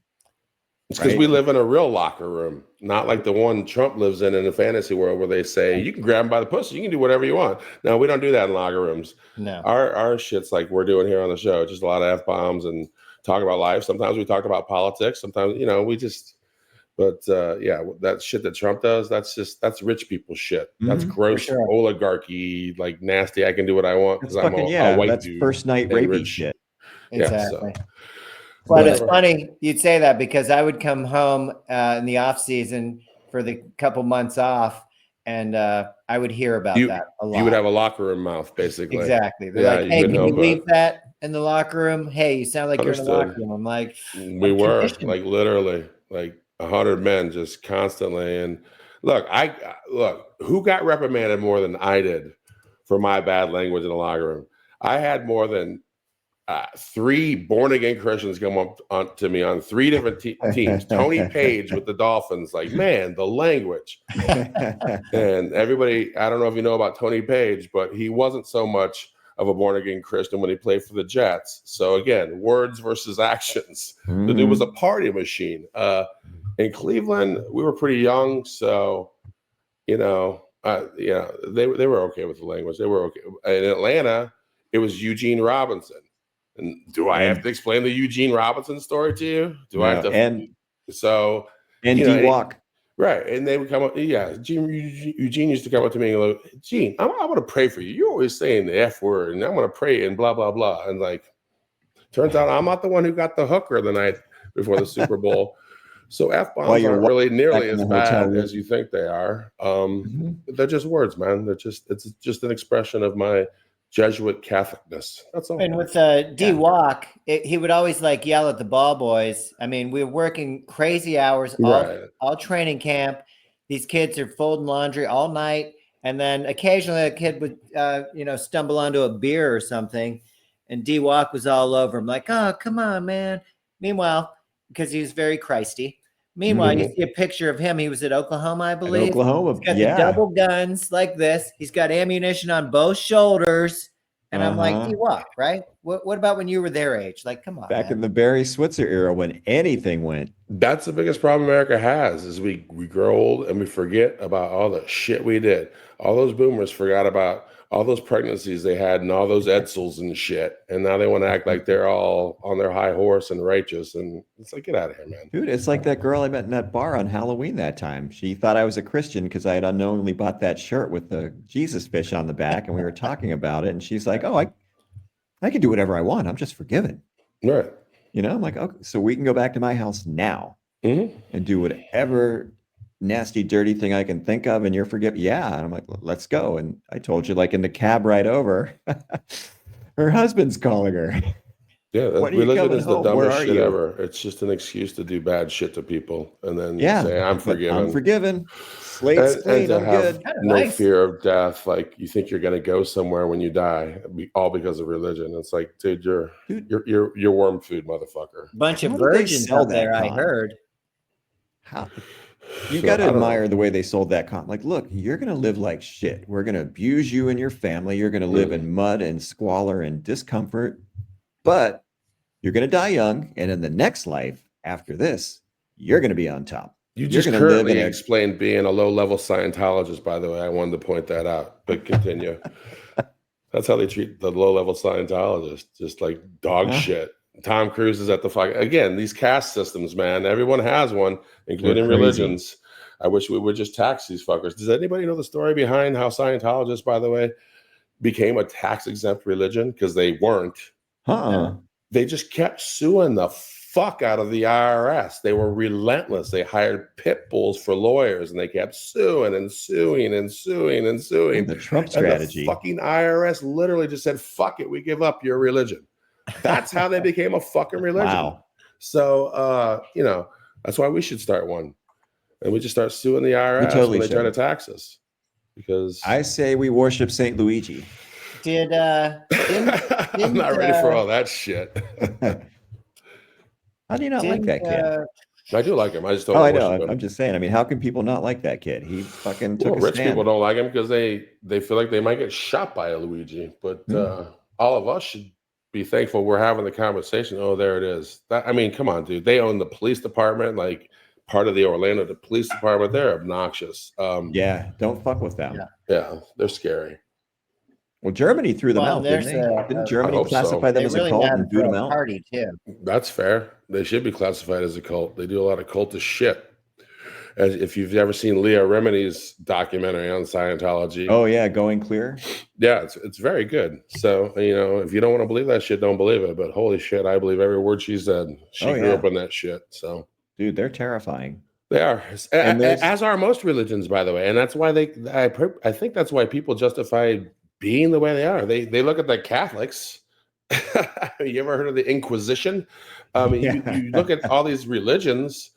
It's because we live in a real locker room, not like the one Trump lives in the fantasy world where they say you can grab him by the pussy, you can do whatever you want. No, we don't do that in locker rooms. No, our shit's like we're doing here on the show, just a lot of F-bombs and talk about life. Sometimes we talk about politics. Sometimes, we just. But yeah, that shit that Trump does, that's rich people shit. That's gross oligarchy, like nasty. I can do what I want because I'm a white that's dude. first night rapey shit. Exactly. Yeah, so. But it's funny you'd say that because I would come home in the off season for the couple months off, and I would hear about that a lot. You would have a locker room mouth, basically. Exactly. They're like, "Hey, can you leave that in the locker room? Hey, you sound like you're in the locker room." I'm like, we were like literally like 100 men just constantly. And look, who got reprimanded more than I did for my bad language in the locker room? I had more than 3 born-again Christians come up to me on 3 different teams. Tony Page with the Dolphins, like, man, the language. And everybody, I don't know if you know about Tony Page, but he wasn't so much of a born-again Christian when he played for the Jets. So again, words versus actions. The dude was a party machine. In Cleveland, we were pretty young, so they were okay with the language. They were okay. In Atlanta, it was Eugene Robinson. And do I have to explain the Eugene Robinson story to you? Do I have to? And D-Walk. Right. And they would come up. Yeah. Eugene used to come up to me and go, Gene, I want to pray for you. You're always saying the F word and I'm going to pray and blah, blah, blah. And like, turns out I'm not the one who got the hooker the night before the Super Bowl. So F-bombs aren't really nearly as bad as you think they are. They're just words, man. It's just an expression of my Jesuit Catholicness. That's all. And with D-Walk, he would always like yell at the ball boys. I mean, we were working crazy hours all training camp. These kids are folding laundry all night. And then occasionally a kid would, stumble onto a beer or something. And D-Walk was all over him like, oh, come on, man. Meanwhile, because he was very Christy. Meanwhile, you see a picture of him. He was at Oklahoma, I believe. He's got the double guns like this. He's got ammunition on both shoulders. And I'm like, D-Walk, right? What about when you were their age? Like, come on. Back in the Barry Switzer era when anything went. That's the biggest problem America has is we grow old and we forget about all the shit we did. All those boomers forgot about all those pregnancies they had and all those Edsels and shit. And now they want to act like they're all on their high horse and righteous. And it's like, get out of here, man. Dude, it's like that girl I met in that bar on Halloween that time. She thought I was a Christian because I had unknowingly bought that shirt with the Jesus fish on the back. And we were talking about it. And she's like, oh, I can do whatever I want. I'm just forgiven. Right. I'm like, okay, so we can go back to my house now and do whatever nasty, dirty thing I can think of, and you're forgiven. Yeah. And I'm like, let's go. And I told you, like in the cab ride over, her husband's calling her. Yeah, religion is the dumbest shit ever. It's just an excuse to do bad shit to people and then say, I'm forgiven. I'm forgiven. Slate's clean, and to I'm have good. No fear of death. Like you think you're going to go somewhere when you die, all because of religion. It's like, dude, you're worm food, motherfucker. Bunch of virgins out there, I heard. How? You got to admire the way they sold that con. Like, look, you're going to live like shit. We're going to abuse you and your family. You're going to live in mud and squalor and discomfort, but you're going to die young. And in the next life, after this, you're going to be on top. You just currently explained being a low-level Scientologist, by the way. I wanted to point that out, but continue. That's how they treat the low-level Scientologists, just like dog shit. Tom Cruise is at the fuck again. These caste systems, man. Everyone has one, including religions. I wish we would just tax these fuckers. Does anybody know the story behind how Scientologists, by the way, became a tax-exempt religion? Because they weren't. They just kept suing the fuck out of the IRS. They were relentless. They hired pit bulls for lawyers, and they kept suing and suing and suing and suing. The Trump strategy. And the fucking IRS literally just said, "Fuck it, we give up your religion." That's how they became a fucking religion. Wow. So, that's why we should start one. And we just start suing the IRS when they try to tax us. Because I say we worship St. Luigi. I'm not ready for all that shit. How do you not like that kid? I do like him. I just don't I know. I'm just saying. I mean, how can people not like that kid? He fucking took a rich stand. People don't like him because they feel like they might get shot by a Luigi. But all of us should be thankful we're having the conversation. Oh, there it is. I mean, come on, dude. They own the police department, like part of the Orlando police department. They're obnoxious. Yeah, don't fuck with them. Yeah, they're scary. Well, Germany threw them out, didn't they? Didn't Germany classify them as a cult and boot them out? Party too. That's fair. They should be classified as a cult. They do a lot of cultish shit. As if you've ever seen Leah Remini's documentary on Scientology. Oh yeah, Going Clear. Yeah, it's very good. So, you know, if you don't want to believe that shit, don't believe it. But holy shit, I believe every word she said. She grew up in that shit. So, dude, they're terrifying. They are, as are most religions, by the way. And that's why I think that's why people justify being the way they are. They look at the Catholics. You ever heard of the Inquisition? You look at all these religions.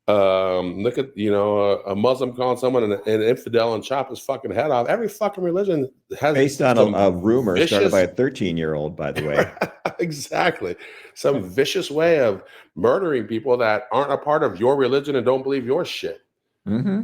Look at, you know, a Muslim calling someone an infidel and chop his fucking head off. Every fucking religion has based on a rumor started by a 13-year-old, by the way. Exactly. Some vicious way of murdering people that aren't a part of your religion and don't believe your shit. Mm-hmm.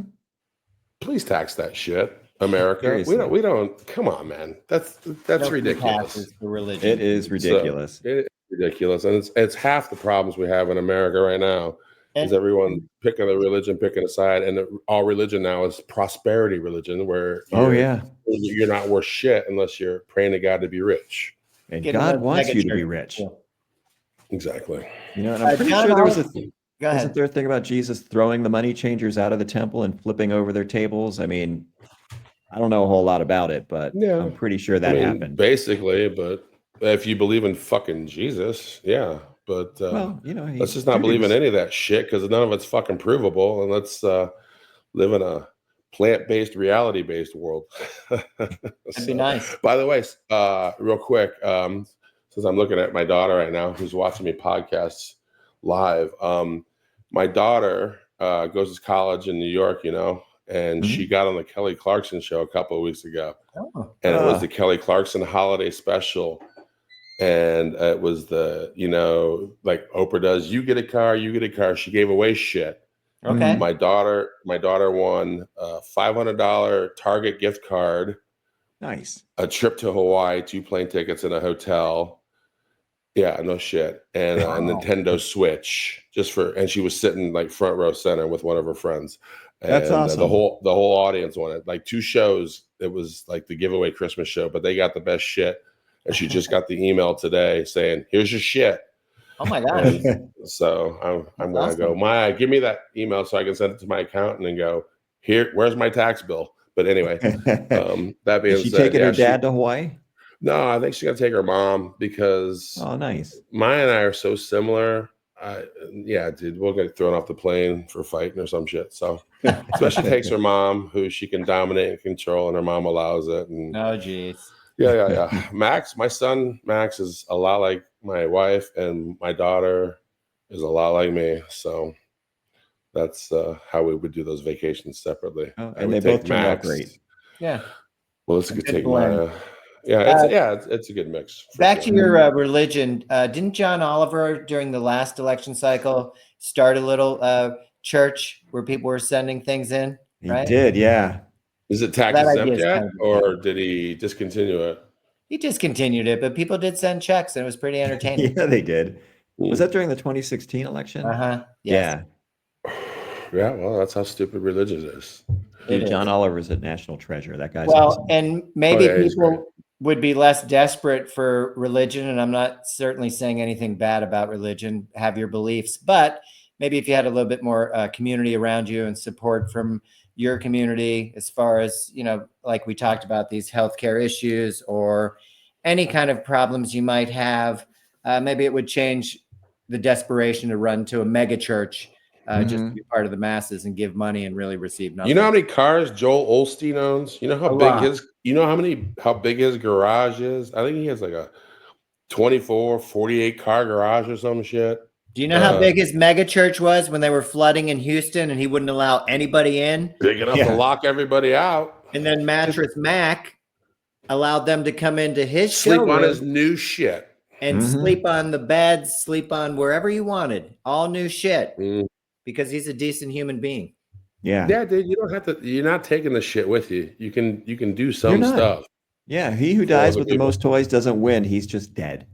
Please tax that shit, America. Seriously. We don't. Come on, man. That's ridiculous. Religion. It is ridiculous. So, it is ridiculous, and it's half the problems we have in America right now. Is everyone picking a religion, picking a side, and all religion now is prosperity religion, where you're not worth shit unless you're praying to God to be rich, and God wants you to be rich. Yeah. Exactly. You know, and I'm pretty sure there was wasn't there a thing about Jesus throwing the money changers out of the temple and flipping over their tables? I mean, I don't know a whole lot about it, but I'm pretty sure that happened. Basically, but if you believe in fucking Jesus, yeah. But well, you know, let's just not believe in any of that shit because none of it's fucking provable, and let's live in a plant-based, reality-based world. That'd be nice. By the way, real quick, since I'm looking at my daughter right now, who's watching me podcasts live, my daughter goes to college in New York, you know, and she got on the Kelly Clarkson show a couple of weeks ago, and it was the Kelly Clarkson holiday special. And it was the, you know, like Oprah does, you get a car, you get a car. She gave away shit. Okay. My daughter won a $500 Target gift card. Nice. A trip to Hawaii, 2 plane tickets and a hotel. Yeah, no shit. And a Nintendo Switch and she was sitting like front row center with one of her friends. And that's awesome. The whole audience won it. Like 2 shows. It was like the giveaway Christmas show, but they got the best shit. And she just got the email today saying, "Here's your shit." Oh my gosh! So I'm gonna go, Maya, give me that email so I can send it to my accountant and go, here, where's my tax bill? But anyway, that being said, she taking her dad to Hawaii? No, I think she's gonna take her mom because nice. Maya and I are so similar. Dude, we'll get thrown off the plane for fighting or some shit. So especially takes her mom, who she can dominate and control, and her mom allows it. And oh geez. Yeah. Max, my son Max is a lot like my wife, and my daughter is a lot like me. So that's how we would do those vacations separately. And they both turned out great. Yeah. Well, let's take Maya. It's a good mix. Back to your religion. Didn't John Oliver during the last election cycle start a little church where people were sending things in? He did, yeah. Is it tax exempt yet, or did he discontinue it? He discontinued it, but people did send checks, and it was pretty entertaining. Yeah, they did. Was that during the 2016 election? Yes. Yeah, well, that's how stupid religion is. John Oliver's a national treasure. That guy's awesome. And maybe people would be less desperate for religion, and I'm not certainly saying anything bad about religion. Have your beliefs, but maybe if you had a little bit more community around you and support from your community, as far as, you know, like we talked about, these healthcare issues or any kind of problems you might have, maybe it would change the desperation to run to a mega church just to be part of the masses and give money and really receive nothing. You know how many cars Joel Osteen owns? You know how how big his garage is? I think he has like a 24, 48 car garage or some shit. Do you know how big his mega church was when they were flooding in Houston and he wouldn't allow anybody in? Big enough to lock everybody out. And then Mattress Mac allowed them to come into his sleep on his new shit. And sleep on the beds, sleep on wherever you wanted. All new shit. Because he's a decent human being. Yeah, dude, you don't have to. You're not taking the shit with you. You can do some stuff. Yeah, he who dies with the most toys doesn't win. He's just dead.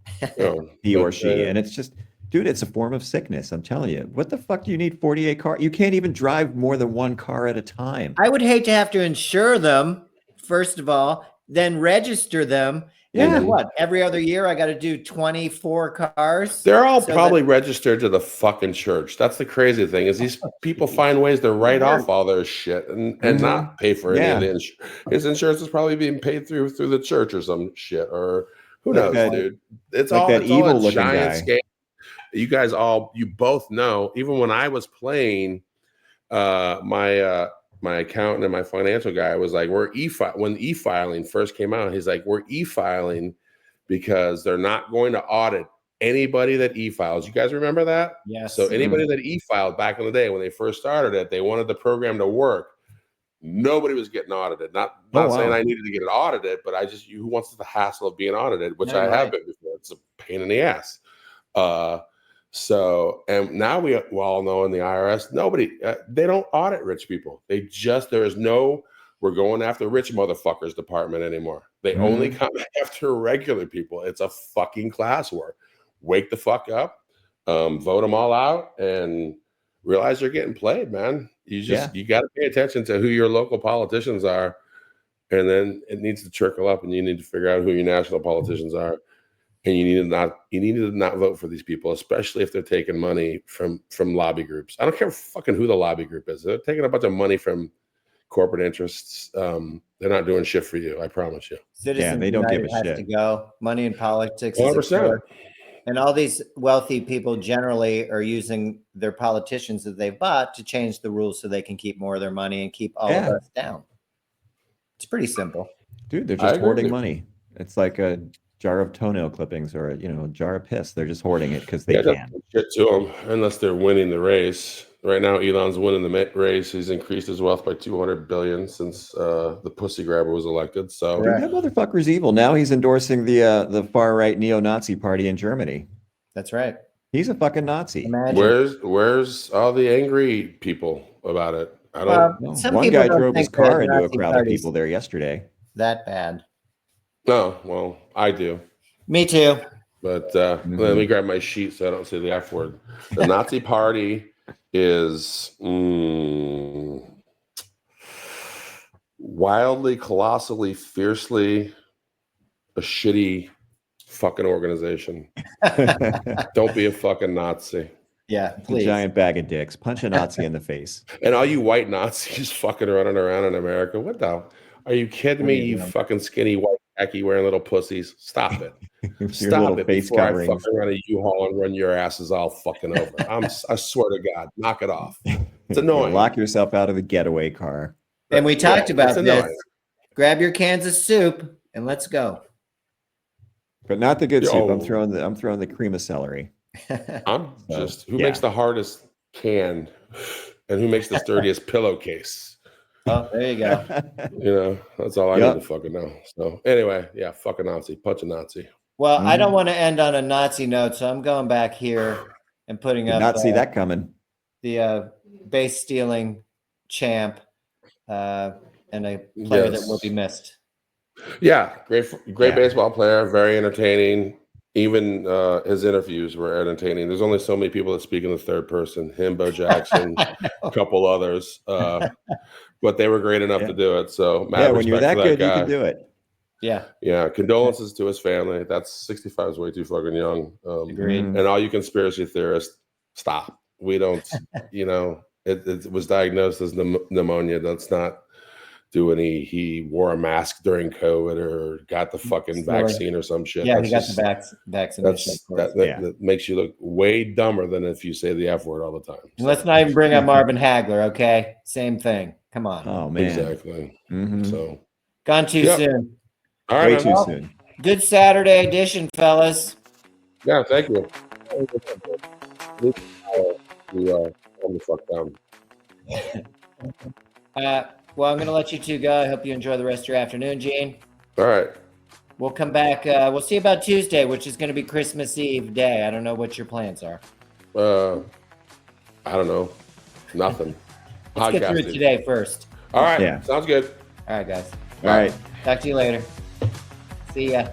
He or she. And it's just, dude, it's a form of sickness. I'm telling you. What the fuck do you need 48 cars? You can't even drive more than one car at a time. I would hate to have to insure them, first of all, then register them. Yeah. And then what? Every other year, I got to do 24 cars. They're all probably registered to the fucking church. That's the crazy thing is these people find ways to write off all their shit and not pay for any of the insurance. His insurance is probably being paid through the church or some shit or who knows, dude. It's like all that evil giant scam. You guys you both know. Even when I was playing, my accountant and my financial guy was like, when e-filing first came out, he's like, we're e-filing because they're not going to audit anybody that e-files. You guys remember that? Yes. So anybody that e-filed back in the day when they first started it, they wanted the program to work. Nobody was getting audited. Not saying I needed to get it audited, but who wants the hassle of being audited, which I have been before. It's a pain in the ass. So, and now we all know in the IRS, they don't audit rich people. We're going after rich motherfuckers department anymore. They only come after regular people. It's a fucking class war. Wake the fuck up, vote them all out and realize they're getting played, man. You got to pay attention to who your local politicians are. And then it needs to trickle up and you need to figure out who your national politicians are. And you need to not vote for these people, especially if they're taking money from lobby groups. I don't care fucking who the lobby group is. They're taking a bunch of money from corporate interests. They're not doing shit for you. I promise you. Citizens they don't United give a shit. To go. Money in politics. 100%. And all these wealthy people generally are using their politicians that they've bought to change the rules so they can keep more of their money and keep all of us down. It's pretty simple. Dude, they're just hoarding money. It's like a jar of toenail clippings or a jar of piss. They're just hoarding it because they can. Shit to them unless they're winning the race. Right now, Elon's winning the race. He's increased his wealth by $200 billion since the pussy grabber was elected. So dude, that motherfucker's evil. Now he's endorsing the far right neo-Nazi party in Germany. That's right. He's a fucking Nazi. Imagine. Where's all the angry people about it? I don't know. One guy drove his car into a crowd of people there yesterday. That bad. No, well, I do. Me too. But let me grab my sheet so I don't say the F word. The Nazi party is wildly, colossally, fiercely a shitty fucking organization. Don't be a fucking Nazi. Yeah, please. A giant bag of dicks. Punch a Nazi in the face. And all you white Nazis fucking running around in America. What the hell? Are you kidding me? You fucking skinny white khaki wearing little pussies. Stop it. Stop it before I fucking run a U-Haul and run your asses all fucking over. I swear to God, knock it off. It's annoying. Lock yourself out of the getaway car. And we talked about this. Grab your cans of soup and let's go. But not the good soup. I'm throwing the cream of celery. Who makes the hardest can and who makes the sturdiest pillowcase? Oh, there you go. That's all I need to fucking know. So anyway, fuck a Nazi, punch a Nazi. Well, I don't want to end on a Nazi note, so I'm going back here and putting up. Not see that coming. The base stealing champ and a player that will be missed. Yeah, great baseball player, very entertaining. Even his interviews were entertaining. There's only so many people that speak in the third person. Him, Bo Jackson, a couple others. But they were great enough to do it. So, when you're that good, you can do it. Yeah. Condolences to his family. That's 65 is way too fucking young. Agreed. And all you conspiracy theorists, stop. We don't. It was diagnosed as pneumonia. That's not doing. He wore a mask during COVID or got the fucking vaccine or some shit. Yeah, he got the vaccination. That makes you look way dumber than if you say the F word all the time. So. Let's not even bring up Marvin Hagler, okay? Same thing. Come on. Oh, man. Exactly. So gone too soon. All right. Way too soon. Good Saturday edition, fellas. Yeah, thank you. Calm the fuck down. Well, I'm going to let you two go. I hope you enjoy the rest of your afternoon, Gene. All right. We'll come back. We'll see about Tuesday, which is going to be Christmas Eve day. I don't know what your plans are. I don't know. Nothing. Let's get through it today first. All right. Yeah. Sounds good. All right, guys. All right. Talk to you later. See ya.